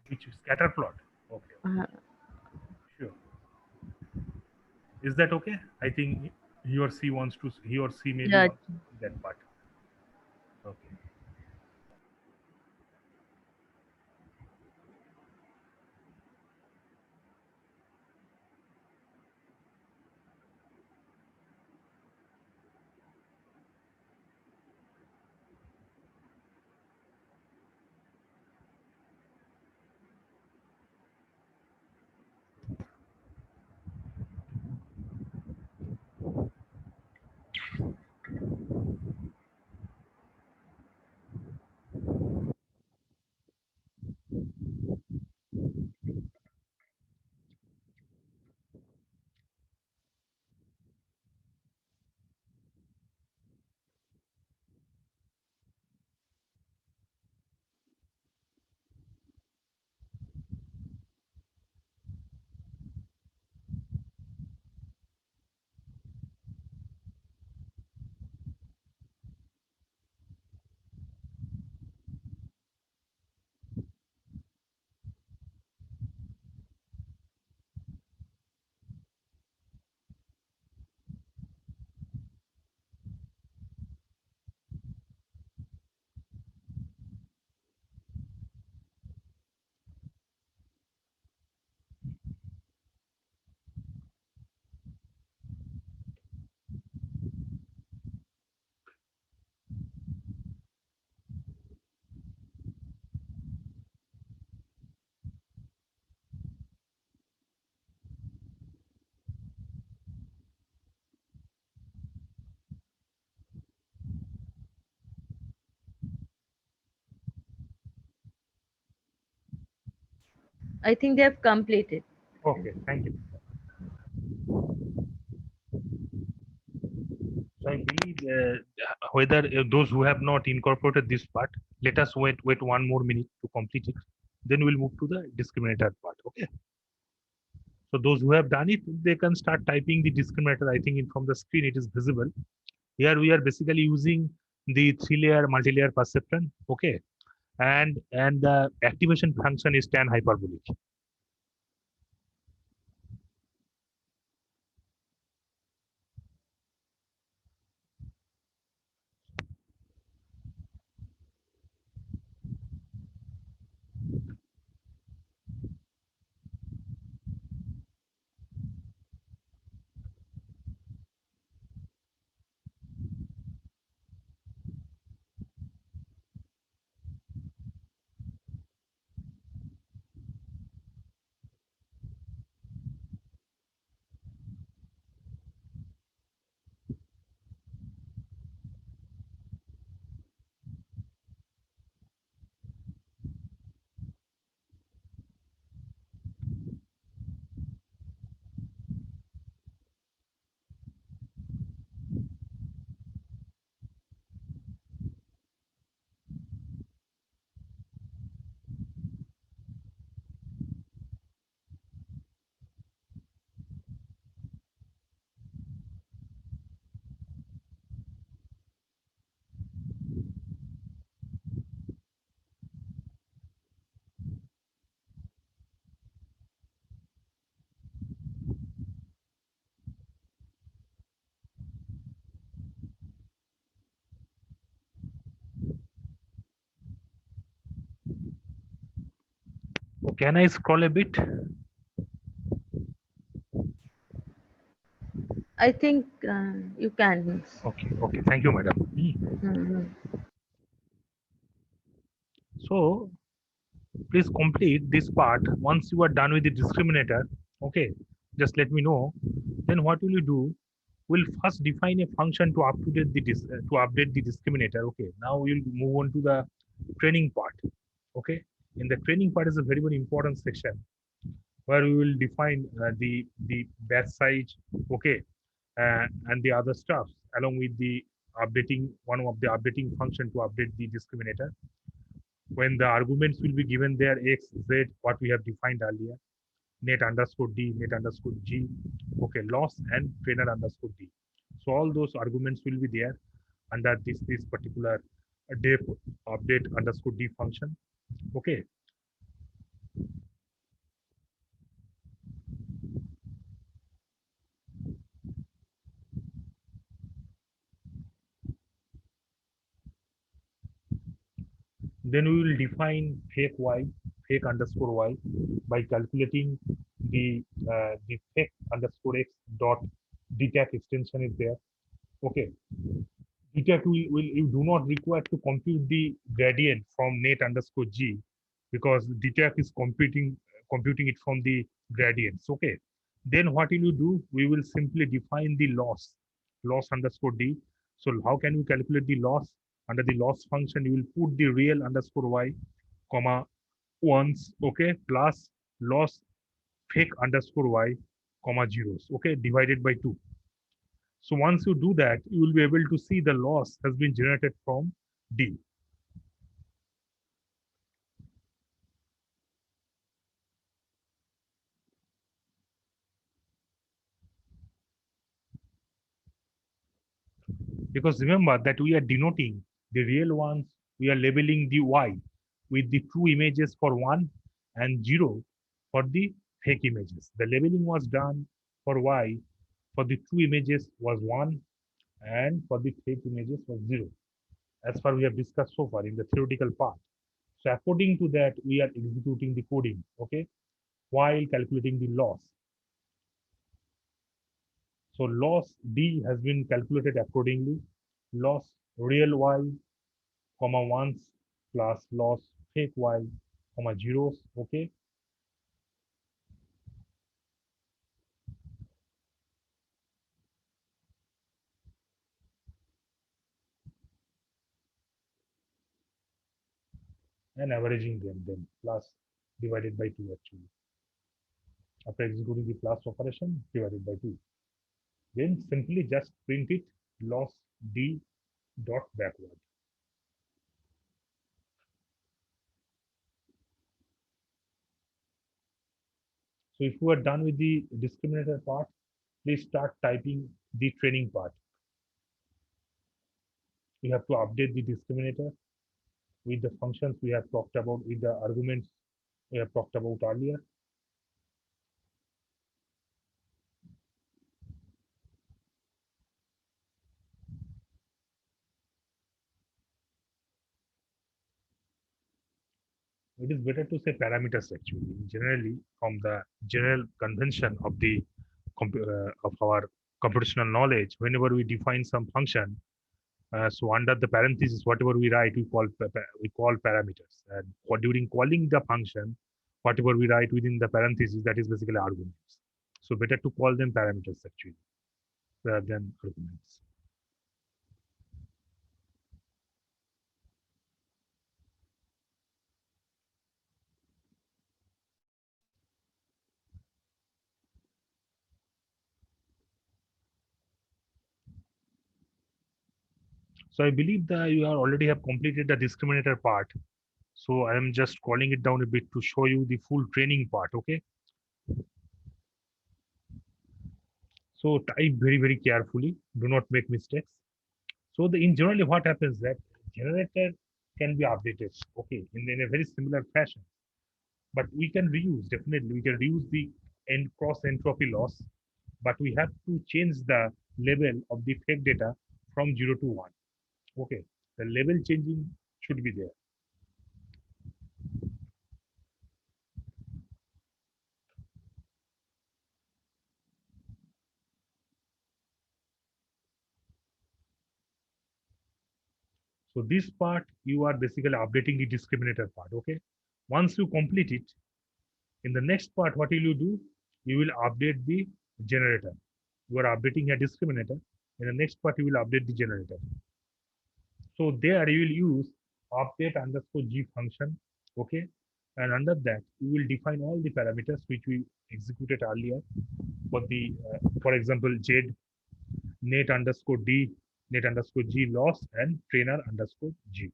Which scatter plot. Okay, Uh, sure. Is that okay? I think he or she wants to, he or she maybe yeah. wants to see that part. Okay. I think they have completed. Okay, thank you. So I believe whether those who have not incorporated this part, let us wait 1 more minute to complete it. Then we'll move to the discriminator part. Okay. So those who have done it, they can start typing the discriminator. I think from the screen it is visible. Here we are basically using the 3-layer multi-layer perceptron. Okay. And the activation function is tan hyperbolic. So can I scroll a bit? I think you can. Okay, okay. Thank you, madam. Mhm. So please complete this part. Once you are done with the discriminator, okay, just let me know. Then what will you do? We'll first define a function to update the discriminator. Okay, now we'll move on to the training part. Okay, in the training part is a very important section where we will define the batch size. Okay, and the other stuff along with the updating one of the updating function to update the discriminator when the arguments will be given there x z what we have defined earlier, net underscore d, net underscore g, okay, loss and trainer underscore d. So all those arguments will be there under this particular def update underscore d function. Okay. Then we will define fake y, fake underscore y by calculating the fake underscore x dot detach extension is there. Okay. Detach will you do not require to compute the gradient from net underscore g because detach is computing it from the gradients. Okay. Then what will you do? We will simply define the loss underscore d. So how can we calculate the loss? Under the loss function, you will put the real underscore y, comma ones, okay, plus loss fake underscore y, comma zeros, okay, divided by 2. So once you do that, you will be able to see the loss has been generated from D. Because remember that we are denoting the real ones, we are labeling the Y with the true images for 1 and 0 for the fake images. The labeling was done for Y, for the true images was 1 and for the fake images was 0. As far we have discussed so far in the theoretical part. So according to that, we are executing the coding, okay, while calculating the loss. So loss D has been calculated accordingly. Loss real Y, comma ones plus loss fake Y, comma zeros. Okay. And averaging them then plus divided by 2 actually. After executing the plus operation, divided by 2. Then simply just print it loss d dot backward. So if you are done with the discriminator part, please start typing the training part. You have to update the discriminator with the functions we have talked about, with the arguments we have talked about earlier. It is better to say parameters actually. Generally, from the general convention of the of our computational knowledge, whenever we define some function, so under the parentheses, whatever we write, we call parameters. And during calling the function, whatever we write within the parentheses, that is basically arguments. So better to call them parameters actually, rather than arguments. So I believe that you are already have completed the discriminator part. So I am just calling it down a bit to show you the full training part. Okay. So type very, very carefully. Do not make mistakes. So in generally what happens that generator can be updated, okay, in a very similar fashion. But we can reuse, definitely, we can reuse the cross entropy loss, but we have to change the level of the fake data from 0 to 1. Okay, the level changing should be there. So this part, you are basically updating the discriminator part. Okay, once you complete it, in the next part, what will you do? You will update the generator. You are updating a discriminator. In the next part, you will update the generator. So there you will use update underscore g function. Okay, and under that you will define all the parameters which we executed earlier for the for example z net underscore d net underscore g loss and trainer underscore g.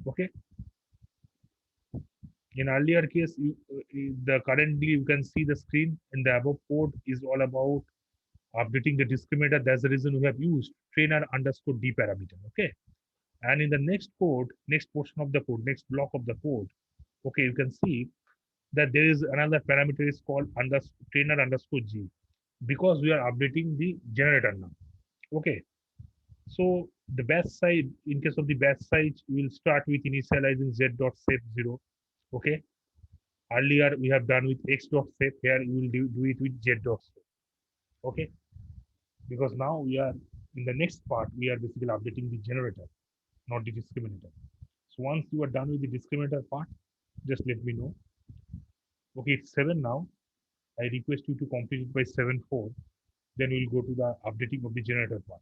Okay, in earlier case the currently you can see the screen in the above code is all about updating the discriminator. That's the reason we have used trainer underscore d parameter. Okay, and in the next code, next portion of the code, next block of the code, okay, you can see that there is another parameter is called trainer underscore g, because we are updating the generator now. Okay, so the batch size, in case of the batch size, we will start with initializing z dot shape 0. Okay, earlier we have done with x dot shape. Here you will do it with z dot shape. Okay, because now we are in the next part, we are basically updating the generator, not the discriminator. So once you are done with the discriminator part, just let me know. Okay, it's 7 now. I request you to complete it by 7:4. Then we'll go to the updating of the generator part.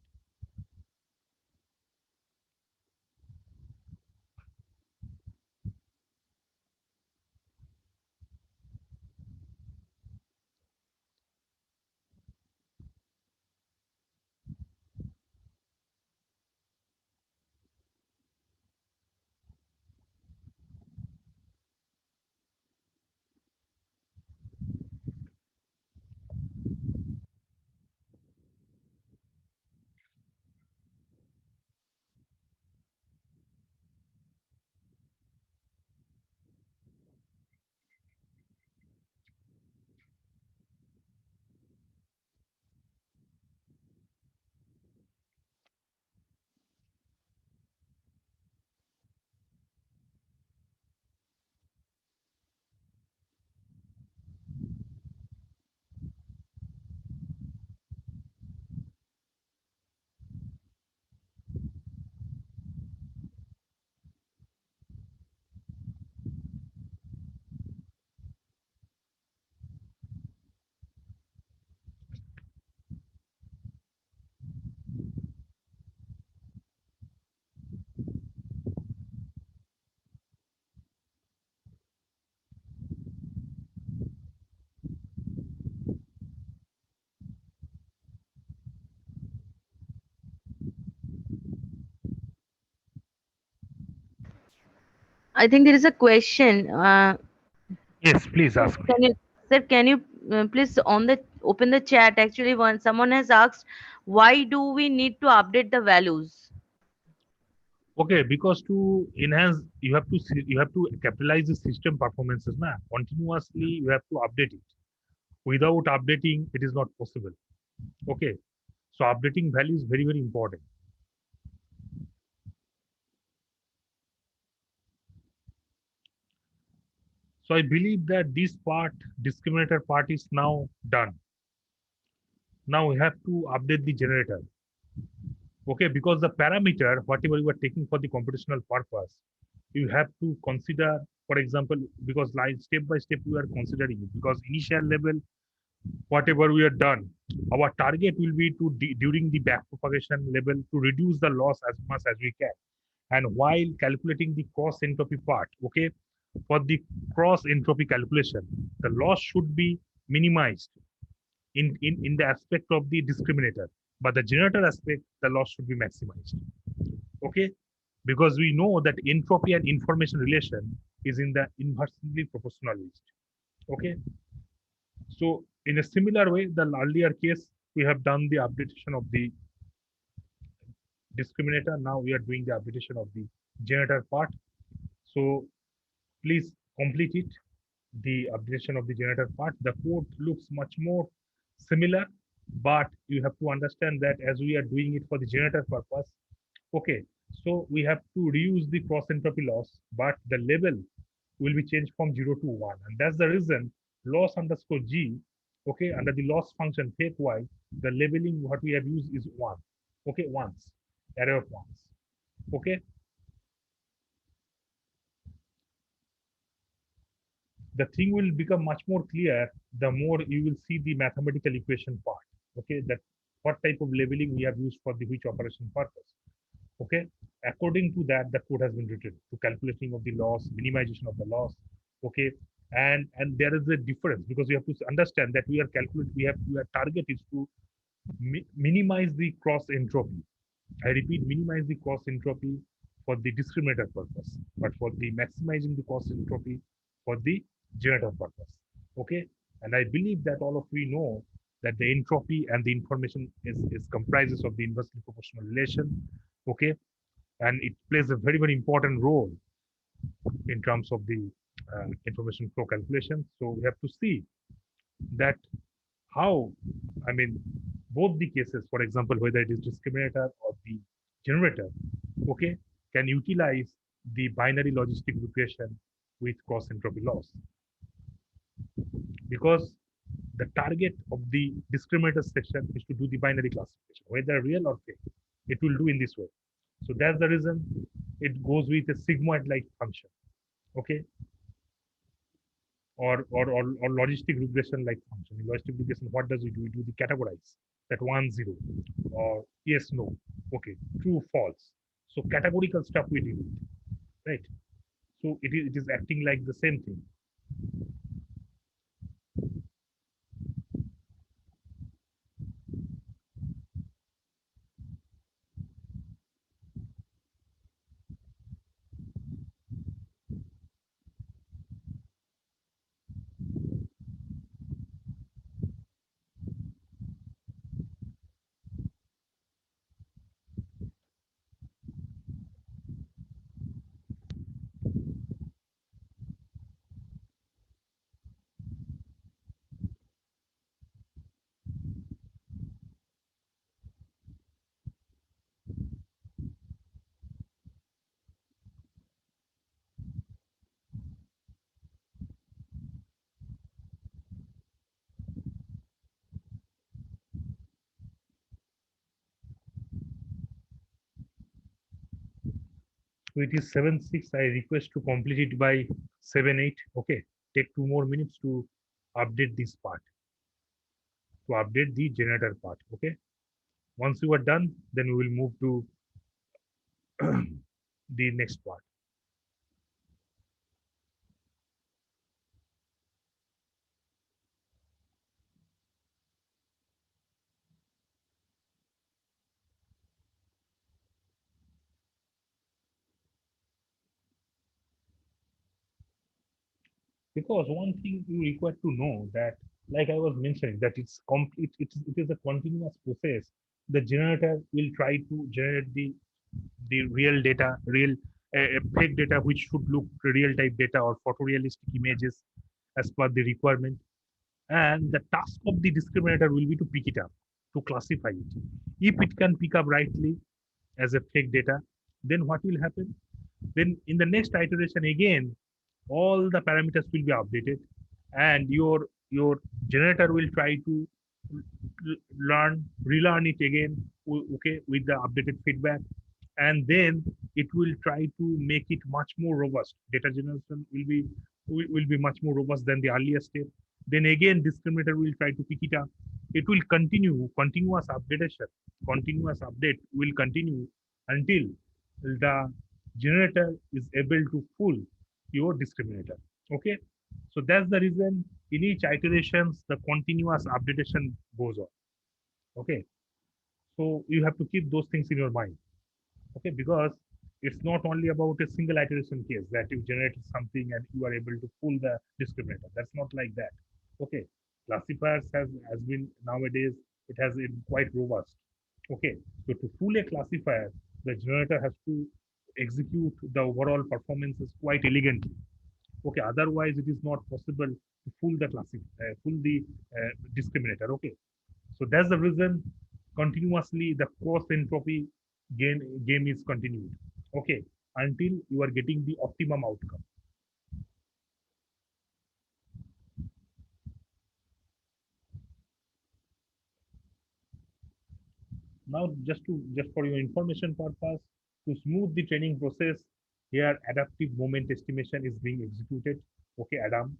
I think there is a question. Yes, please So ask me. can you, sir, can you please on the open the chat? Actually, one someone has asked, why do we need to update the values? Okay, because to enhance, you have to capitalize the system performances. Na continuously, you have to update it. Without updating, it is not possible. Okay, so updating value is very important. So I believe that this part, discriminator part, is now done. Now we have to update the generator. Okay, because the parameter, whatever you are taking for the computational purpose, you have to consider, for example, because like step by step we are considering it, because initial level, whatever we are done, our target will be to during the backpropagation level to reduce the loss as much as we can. And while calculating the cross entropy part, okay, for the cross entropy calculation, the loss should be minimized in the aspect of the discriminator, but the generator aspect, the loss should be maximized. Okay, because we know that entropy and information relation is in the inversely proportional list. Okay, so in a similar way, the earlier case, we have done the updatation of the discriminator. Now we are doing the updatation of the generator part. So please complete it, the updation of the generator part. The code looks much more similar, but you have to understand that as we are doing it for the generator purpose, okay, so we have to reuse the cross entropy loss, but the level will be changed from 0 to 1. And that's the reason loss underscore g, okay, under the loss function take y, the labeling what we have used is 1. Okay, once, array of ones. Okay, the thing will become much more clear the more you will see the mathematical equation part. Okay, that what type of labeling we have used for the which operation purpose. Okay, according to that, the code has been written to calculating of the loss, minimization of the loss. Okay, and there is a difference because we have to understand that we are calculating, our target is to minimize the cross entropy. I repeat, minimize the cross entropy for the discriminator purpose, but for the maximizing the cross entropy for the generator purpose. Okay, and I believe that all of we know that the entropy and the information is comprises of the inversely proportional relation. Okay, and it plays a very important role in terms of the information flow calculation. So we have to see that how, I mean, both the cases, for example, whether it is discriminator or the generator, okay, can utilize the binary logistic regression with cross entropy loss. Because the target of the discriminator section is to do the binary classification, whether real or fake. It will do in this way. So that's the reason it goes with a sigmoid-like function. Okay, or logistic regression like function. In logistic regression, what does it do? We do the categorize that 1 0 or yes no, okay, true false. So categorical stuff we deal with, right? So it is acting like the same thing. So it is 7 6. I request to complete it by 7 8. Okay, take 2 more minutes to update this part, to update the generator part. Okay, once you are done, then we will move to the next part. Because one thing you require to know that, like I was mentioning, that it's complete, it is a continuous process. The generator will try to generate the real data, real fake data, which should look real type data or photorealistic images as per the requirement. And the task of the discriminator will be to pick it up, to classify it. If it can pick up rightly as a fake data, then what will happen? Then in the next iteration again, all the parameters will be updated, and your generator will try to relearn it again, okay, with the updated feedback, and then it will try to make it much more robust. Data generation will be much more robust than the earlier step. Then again, discriminator will try to pick it up. It will continue, continuous update will continue until the generator is able to fool your discriminator. Okay, so that's the reason in each iterations the continuous updation goes on. Okay, so you have to keep those things in your mind. Okay, because it's not only about a single iteration case that you generate something and you are able to fool the discriminator. That's not like that. Okay, classifiers has been nowadays, it has been quite robust. Okay, so to fool a classifier, the generator has to execute the overall performances quite elegantly. Okay, otherwise it is not possible to fool the fool the discriminator. Okay, so that's the reason continuously the cross entropy game is continued. Okay, until you are getting the optimum outcome. Now, just for your information purpose, to smooth the training process, here adaptive moment estimation is being executed. Okay, Adam.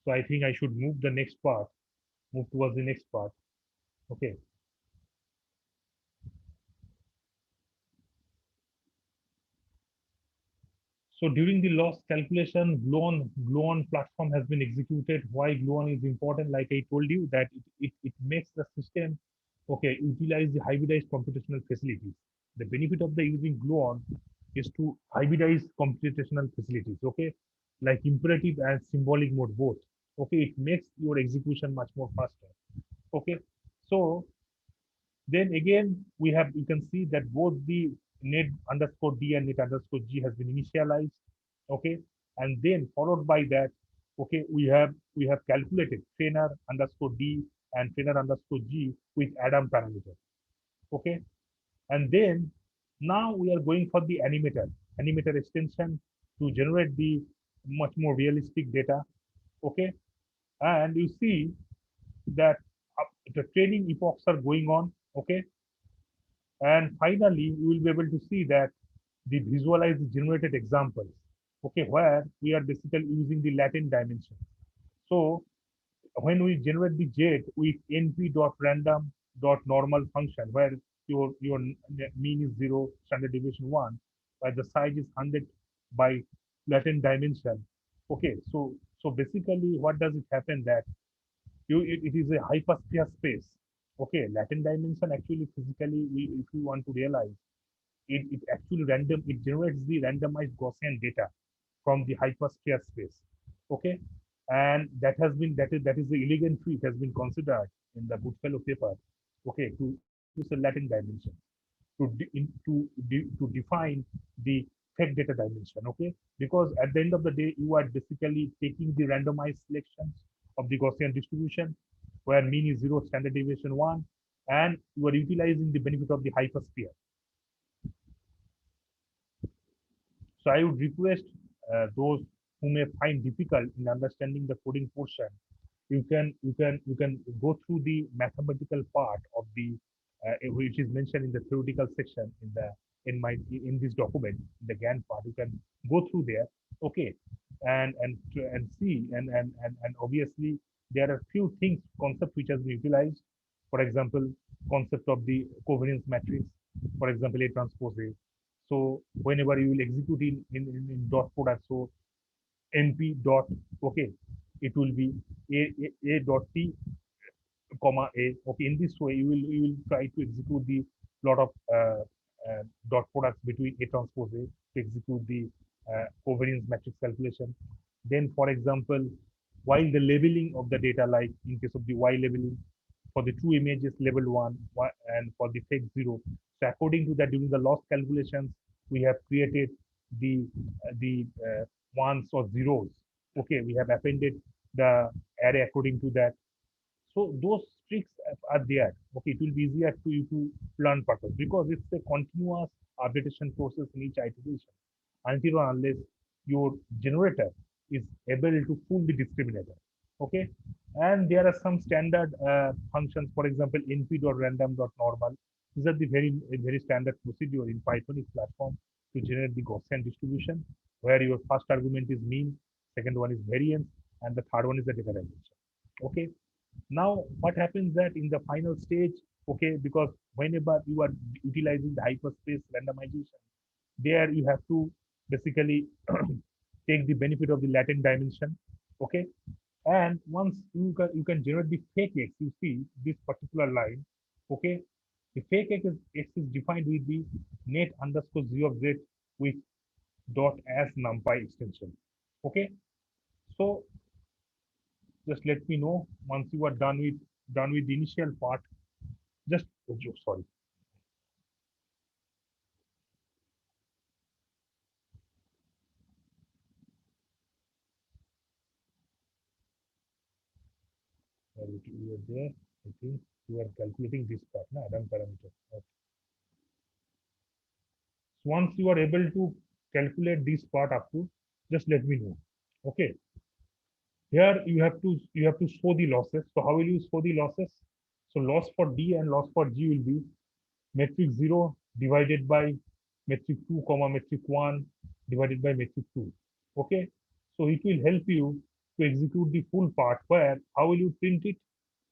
So I think I should move the next part, move towards the next part. Okay. So during the loss calculation, Gluon platform has been executed. Why Gluon is important? Like I told you, that it makes the system, okay, utilize the hybridized computational facilities. The benefit of the using Gluon is to hybridize computational facilities, okay, like imperative and symbolic mode both. Okay, it makes your execution much more faster. Okay, so then again, you can see that both the net underscore d and net underscore g has been initialized. Okay, and then followed by that, okay, we have calculated trainer underscore d and trainer underscore g with Adam parameter. Okay, and then now we are going for the animator extension to generate the much more realistic data. Okay, and you see that the training epochs are going on. Okay, and finally you will be able to see that the visualized generated examples, okay, where we are basically using the latent dimension. So when we generate the jet with np.random.normal function, where your mean is 0, standard deviation 1, where the size is 100 by latent dimension. Okay, so basically what does it happen that it is a hypersphere space. Okay, latent dimension actually physically, if you want to realize, it actually it generates the randomized Gaussian data from the hypersphere space. Okay, and that is the elegant tree. It has been considered in the Goodfellow paper. Okay, to use a latent dimension to define the fake data dimension. Okay, because at the end of the day, you are basically taking the randomized selections of the Gaussian distribution, where mean is 0, standard deviation 1, and you are utilizing the benefit of the hypersphere. So I would request those who may find difficult in understanding the coding portion, you can go through the mathematical part of the which is mentioned in the theoretical section in this document, the GAN part. You can go through there, okay, and see, and obviously there are few things, concept which has been utilized. For example, concept of the covariance matrix, for example, A transpose A. So whenever you will execute in dot product, so np dot, okay, it will be a dot t comma a. Okay, in this way you will try to execute the lot of dot products between a transpose a to execute the covariance matrix calculation. Then, for example, while the labeling of the data, like in case of the y labeling, for the true images labeled 1 and for the fake 0. So according to that, during the loss calculations, we have created the ones or zeros. Okay, we have appended the array according to that. So those tricks are there. Okay, it will be easier to you to learn purpose because it's a continuous updation process in each iteration until or unless your generator is able to fool the discriminator. Okay, and there are some standard functions, for example, np.random.normal. These are the very standard procedure in Pythonic platform to generate the Gaussian distribution, where your first argument is mean, second one is variance, and the third one is the data dimension. Okay, now what happens that in the final stage, okay, because whenever you are utilizing the hyperspace randomization, there you have to basically take the benefit of the latent dimension. Okay, and once you can generate the fake x, you see this particular line. Okay, the fake x is defined with the net underscore z of z with dot as numpy extension. Okay, so just let me know once you are done with the initial part. Just sorry. You are there. I think you are calculating this part, na, Adam parameter. Okay. So once you are able to calculate this part up to, just let me know. Okay. Here you have to show the losses. So how will you show the losses? So loss for D and loss for G will be metric 0 divided by metric 2 comma metric 1 divided by metric 2. Okay, so it will help you to execute the full part. Where how will you print it?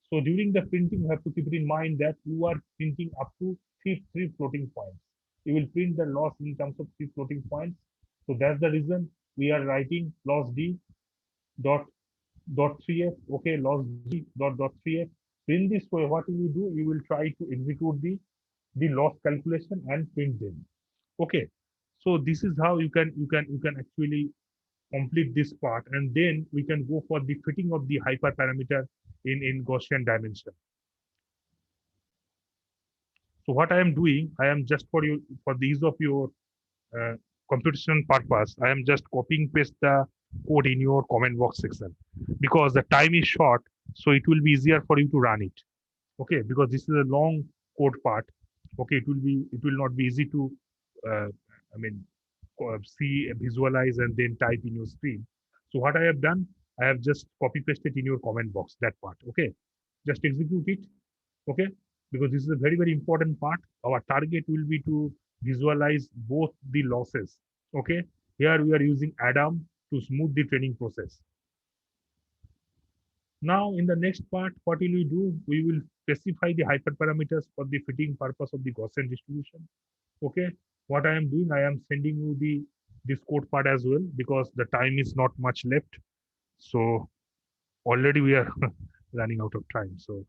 So during the printing, you have to keep it in mind that you are printing up to three floating points. You will print the loss in terms of 3 floating points. So that's the reason we are writing loss D dot 3f. Okay, loss G dot 3f. So in this way, what you will do, you will try to execute the loss calculation and print them. Okay, so this is how you can actually complete this part, and then we can go for the fitting of the hyperparameter in Gaussian dimension. So what I am doing, I am just for the ease of your uh, computation purpose, I am just copying paste the code in your comment box section because the time is short, so it will be easier for you to run it. Okay, because this is a long code part. Okay, it will not be easy to uh, I mean see, visualize, and then type in your screen. So what I have done, I have just copy pasted in your comment box that part. Okay, just execute it. Okay, because this is a very important part. Our target will be to visualize both the losses. Okay, here we are using Adam to smooth the training process. Now, in the next part, what will we do? We will specify the hyperparameters for the fitting purpose of the Gaussian distribution. Okay, what I am doing, I am sending you this code part as well because the time is not much left. So already we are running out of time. So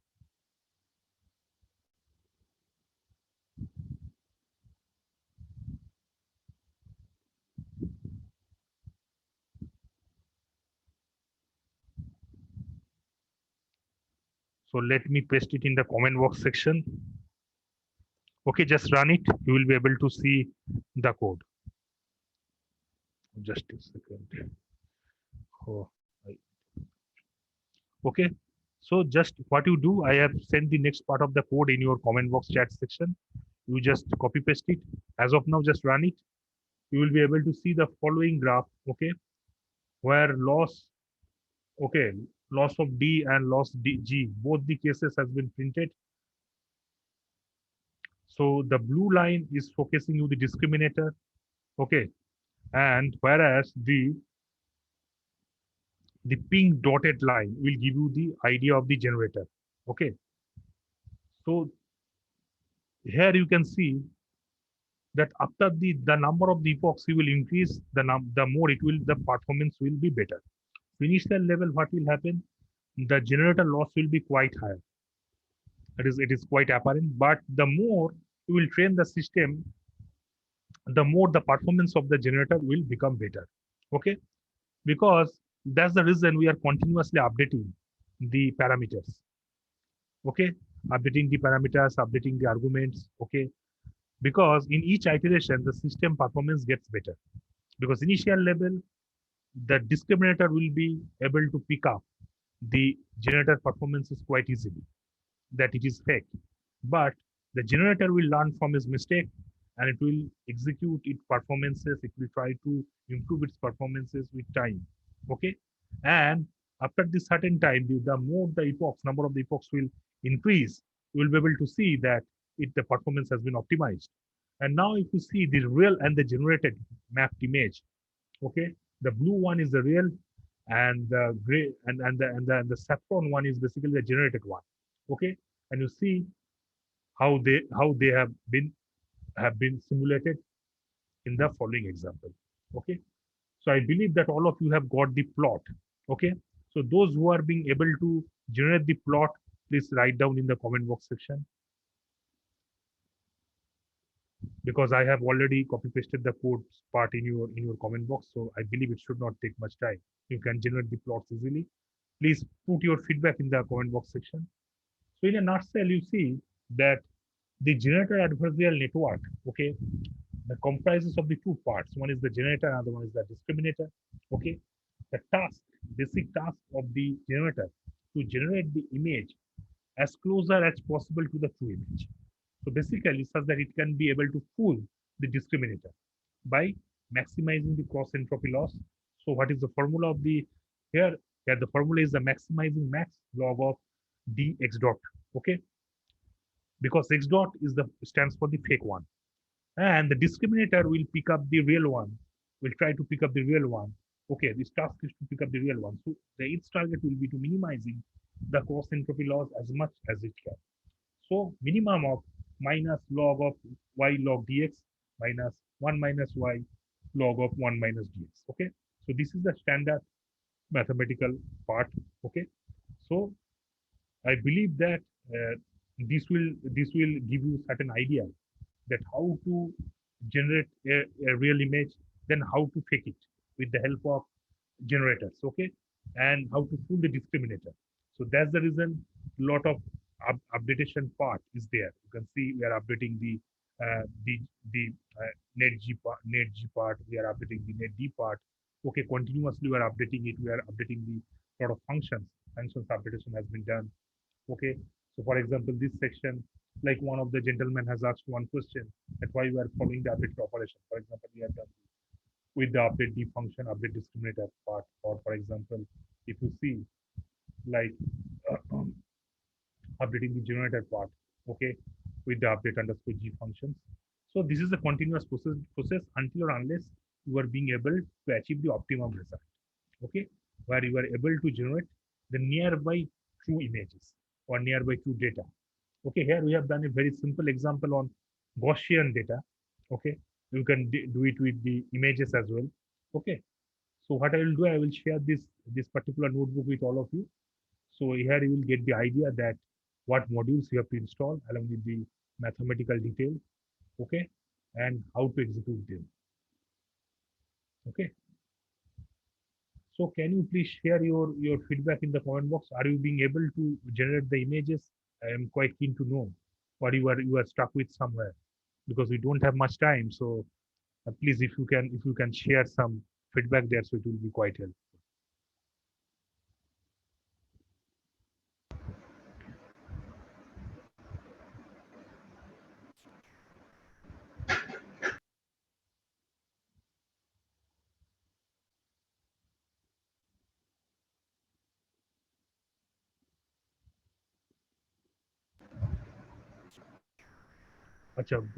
let me paste it in the comment box section. Okay, just run it. You will be able to see the code. Just a second. Oh, okay. So just what you do, I have sent the next part of the code in your comment box chat section. You just copy paste it. As of now, just run it. You will be able to see the following graph. Okay, where loss, okay, loss of D and loss G, both the cases has been printed. So the blue line is focusing you the discriminator. Okay, and whereas the pink dotted line will give you the idea of the generator. Okay, so here you can see that after the number of the epochs you will increase, the more it will, the performance will be better. initial level, what will happen? The generator loss will be quite higher. It is quite apparent. But the more you will train the system, the more the performance of the generator will become better. Okay, because that's the reason we are continuously updating the parameters. Okay, updating the parameters, updating the arguments. Okay, because in each iteration the system performance gets better, because initial level the discriminator will be able to pick up the generator performances quite easily, that it is fake. But the generator will learn from its mistake and it will execute its performances. It will try to improve its performances with time. Okay. And after this certain time, the more the epochs, number of the epochs will increase, you will be able to see that the performance has been optimized. And now if you see the real and the generated mapped image, okay, the blue one is the real, and the gray and the saffron one is basically the generated one. Okay, and you see how they have been simulated in the following example. Okay, so I believe that all of you have got the plot. Okay, so those who are being able to generate the plot, please write down in the comment box section, because I have already copy pasted the code part in your comment box. So I believe it should not take much time. You can generate the plots easily. Please put your feedback in the comment box section. So in a nutshell, you see that the generator adversarial network, okay, that comprises of the two parts. One is the generator, another one is the discriminator. Okay, the basic task of the generator to generate the image as closer as possible to the true image. So basically, such that it can be able to fool the discriminator by maximizing the cross entropy loss. So what is the formula of the here? Here the formula is the maximizing max log of dx dot. Okay, because x dot is the stands for the fake one, and the discriminator will pick up the real one. Will try to pick up the real one. Okay, this task is to pick up the real one. So its target will be to minimizing the cross entropy loss as much as it can. So minimum of minus log of y log dx minus 1 minus y log of 1 minus dx. Okay, so this is the standard mathematical part. Okay, so I believe that this will give you certain idea that how to generate a real image, then how to fake it with the help of generators. Okay, and how to fool the discriminator. So that's the reason lot of updatation part is there. You can see we are updating the net G part. We are updating the net D part. Okay, continuously we are updating it. We are updating the lot of functions updation has been done. Okay, so for example, this section, like one of the gentlemen has asked one question, that why we are following the update operation. For example, we have done with the update D function, update discriminator part, or for example, if you see like updating the generator part, okay, with the update underscore G functions. So this is a continuous process until or unless you are being able to achieve the optimum result. Okay, where you are able to generate the nearby true images or nearby true data. Okay, here we have done a very simple example on Gaussian data. Okay, you can do it with the images as well. Okay, so what I will do, I will share this particular notebook with all of you. So here you will get the idea that what modules you have to install along with the mathematical details. Okay, and how to execute them. Okay. So can you please share your feedback in the comment box? Are you being able to generate the images? I am quite keen to know, or you are stuck with somewhere, because we don't have much time. So please, if you can share some feedback there, so it will be quite helpful.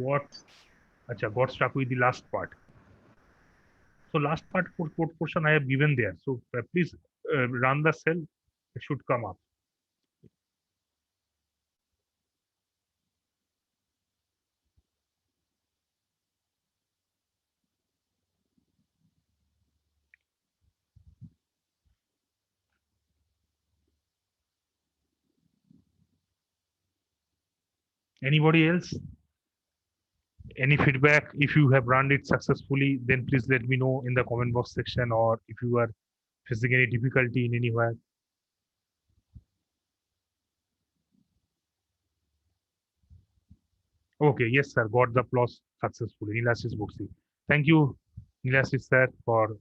Got stuck with the last part. So last part code portion I have given there. So please run the cell. It should come up. Anybody else? Any feedback? If you have run it successfully, then please let me know in the comment box section, or if you are facing any difficulty in anywhere. Okay, yes, sir. Got the plus successfully. Nilasis Boxi. Thank you, Nilasis sir, for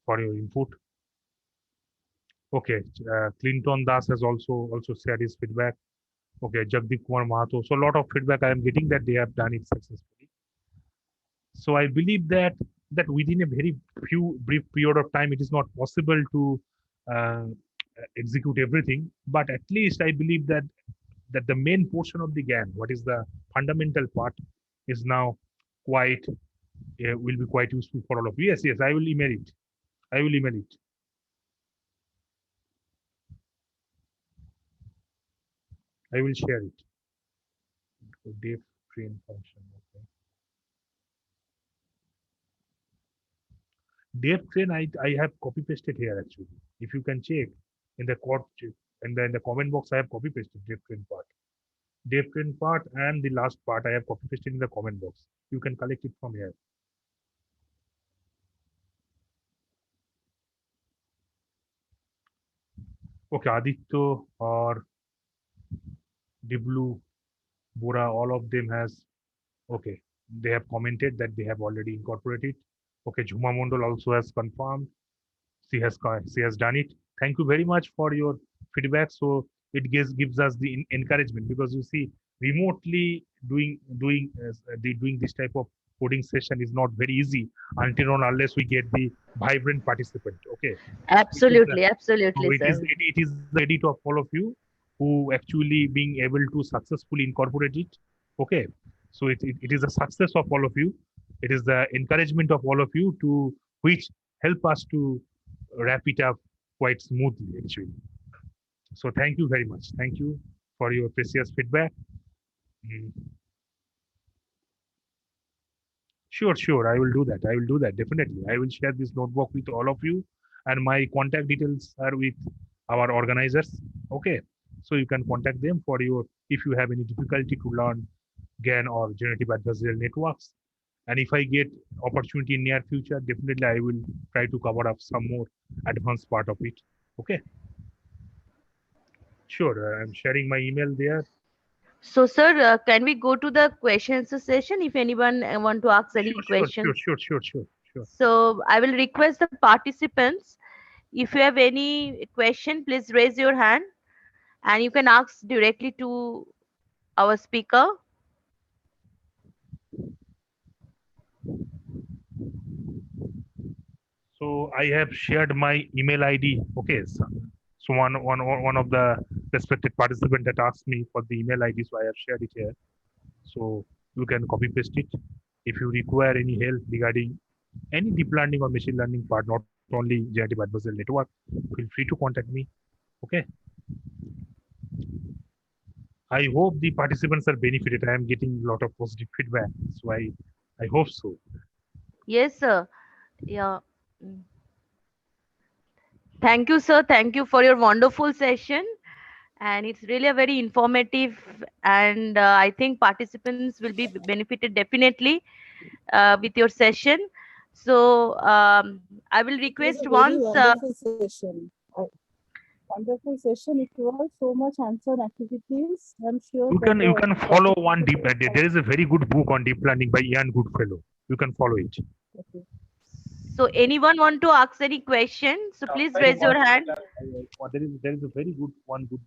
your input. Okay, Clinton Das has also shared his feedback. Okay, Jagdeep Kumar Mahato. So a lot of feedback I am getting that they have done it successfully. So I believe that within a very few brief period of time, it is not possible to uh, execute everything. But at least I believe that the main portion of the GAN, what is the fundamental part, is now quite will be quite useful for all of you. Yes, yes, I will email it. I will email it. I will share it. Dev train function. Okay. Dev train I have copy pasted here actually. If you can check in the court and then in the comment box, I have copy pasted Dev train part. Dev train part and the last part I have copy pasted in the comment box. You can collect it from here. Okay, Aditya or Diblu, Bura, all of them has okay. They have commented that they have already incorporated. Okay, Jhuma Mondal also has confirmed. She has done it. Thank you very much for your feedback. So it gives us the encouragement, because you see remotely doing this type of coding session is not very easy until or unless we get the vibrant participant. Okay. Absolutely, So absolutely, it is sir. it is the credit of all of you who actually being able to successfully incorporate it. Okay. So it is a success of all of you. It is the encouragement of all of you to which help us to wrap it up quite smoothly actually. So thank you very much. Thank you for your precious feedback. Mm. Sure, sure. I will do that. I will do that definitely. I will share this notebook with all of you, and my contact details are with our organizers. Okay, so you can contact them for your if you have any difficulty to learn GAN or generative adversarial networks. And if I get opportunity in near future, definitely I will try to cover up some more advanced part of it. Okay, sure. I'm sharing my email there. So, sir, can we go to the questions session if anyone want to ask any Sure, sure, sure, questions? sure, sure, sure, sure. So, I will request the participants, if you have any question, please raise your hand and you can ask directly to our speaker. So I have shared my email ID. Okay. So one of the respected participant that asked me for the email ID, so I have shared it here. So you can copy paste it. If you require any help regarding any deep learning or machine learning part, not only generative adversarial network, feel free to contact me. Okay. I hope the participants are benefited. I am getting a lot of positive feedback. So I hope so. Yes, sir. Yeah. Mm. Thank you, sir. Thank you for your wonderful session. And it's really a very informative, and I think participants will be benefited definitely with your session. So I will It was request a very once. wonderful session. Wonderful session. It was so much hands-on activities. I'm sure that You can follow one deep. participants There is a very good book on deep learning by Ian Goodfellow. You can follow it. okay. So anyone want to ask any question? So please raise your hand. There is a very good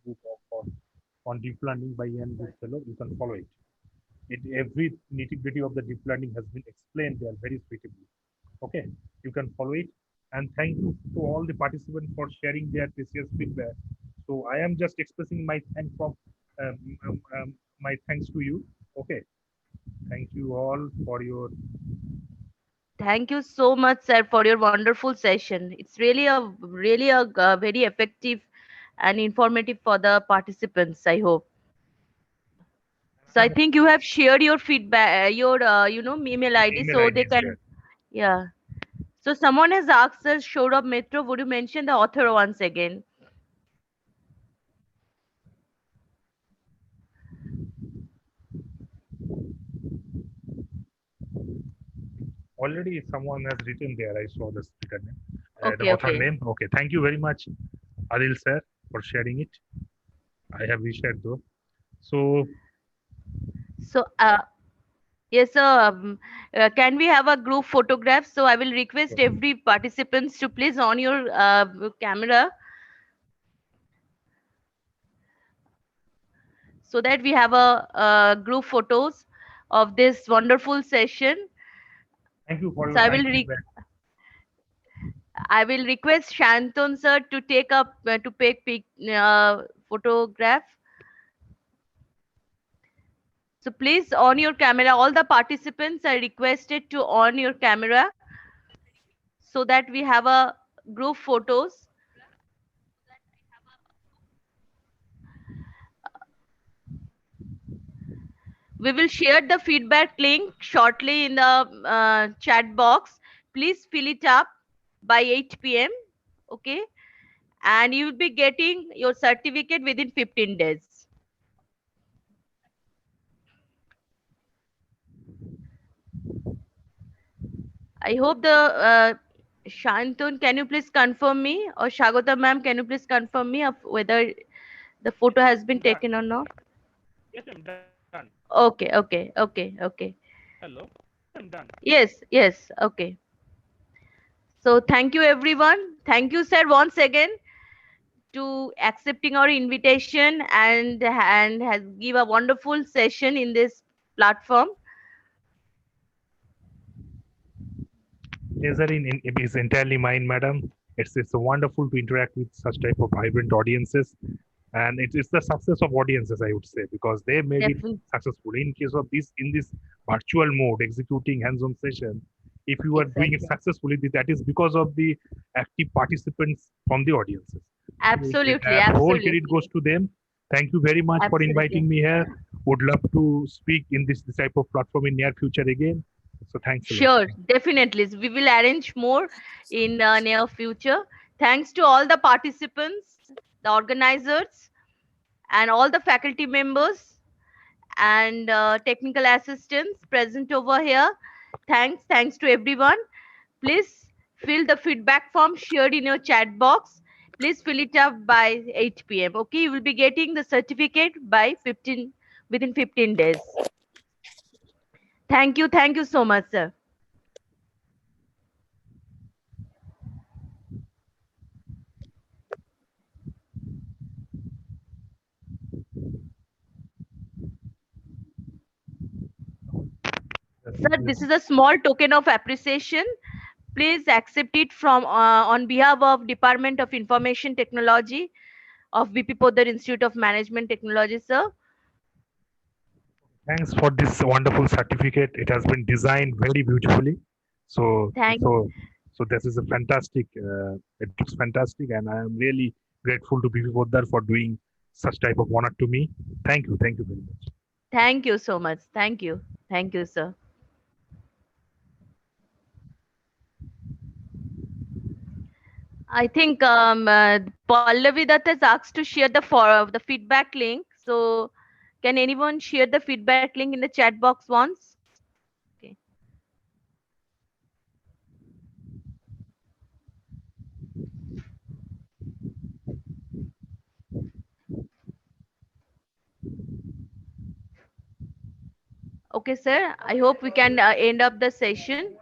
book on deep learning by Ian Goodfellow. You can follow it. Every nitty-gritty of the deep learning has been explained there very suitably. Okay, you can follow it. And thank you to all the participants for sharing their precious feedback. So I am just expressing my thanks from my thanks to you. Okay, thank you all for your. Thank you so much, sir, for your wonderful session. It's really a very effective and informative for the participants, I hope. So I think you have shared your feedback, your email ID, Email so ID they is can. there. Yeah. So someone has asked us, Saurabh Metro, would you mention the author once again? Already someone has written there. I saw the speaker name, the Okay, author okay. name. Okay, thank you very much, Adil sir, for sharing it. I have reshared though. So So, yes, sir. Can we have a group photograph? So I will request every participants to please on your camera so that we have a group photos of this wonderful session. thank you for So your kind feedback. I will request Shanton sir to take up to take photograph. So please on your camera. All the participants are requested to on your camera so that we have a group photos. We will share the feedback link shortly in the chat box. Please fill it up by 8 p.m. Okay, and you will be getting your certificate within 15 days. I hope the Shantun, can you please confirm me, or Shagota ma'am, can you please confirm me of whether the photo has been taken or not? Yes, I'm done. Okay, okay, okay, okay. Hello, I'm done. Yes, yes, okay. So thank you everyone. Thank you, sir, once again to accepting our invitation and has give a wonderful session in this platform. Pleasure is entirely mine, madam. It's wonderful to interact with such type of vibrant audiences, and it's the success of audiences, I would say, because they made it Definitely, successful. In case of this, in this virtual mode, executing hands-on session, if you are doing it exactly. successfully, that is because of the active participants from the audiences. Absolutely, Whole credit absolutely, goes to them. Thank you very much for absolutely. inviting me here. Would love to speak in this type of platform in near future again. So thanks a lot. Sure, definitely. We will arrange more in the near future. Thanks to all the participants, the organizers, and all the faculty members and technical assistants present over here. Thanks to everyone. Please fill the feedback form shared in your chat box. Please fill it up by 8 p.m. Okay, you will be getting the certificate by 15 within 15 days. Thank you so much, sir. Sir, this is a small token of appreciation. Please accept it from on behalf of Department of Information Technology of BP Poddar Institute of Management Technology, sir. Thanks for this wonderful certificate. It has been designed very beautifully. So, Thank so this is a fantastic. It looks fantastic, and I am really grateful to BP Poddar for doing such type of honor to me. Thank you very much. thank you so much. Thank you, sir. I think Pallavi Dutt has asked to share the feedback link. So can anyone share the feedback link in the chat box once? Okay. Okay, sir. I hope we can end up the session.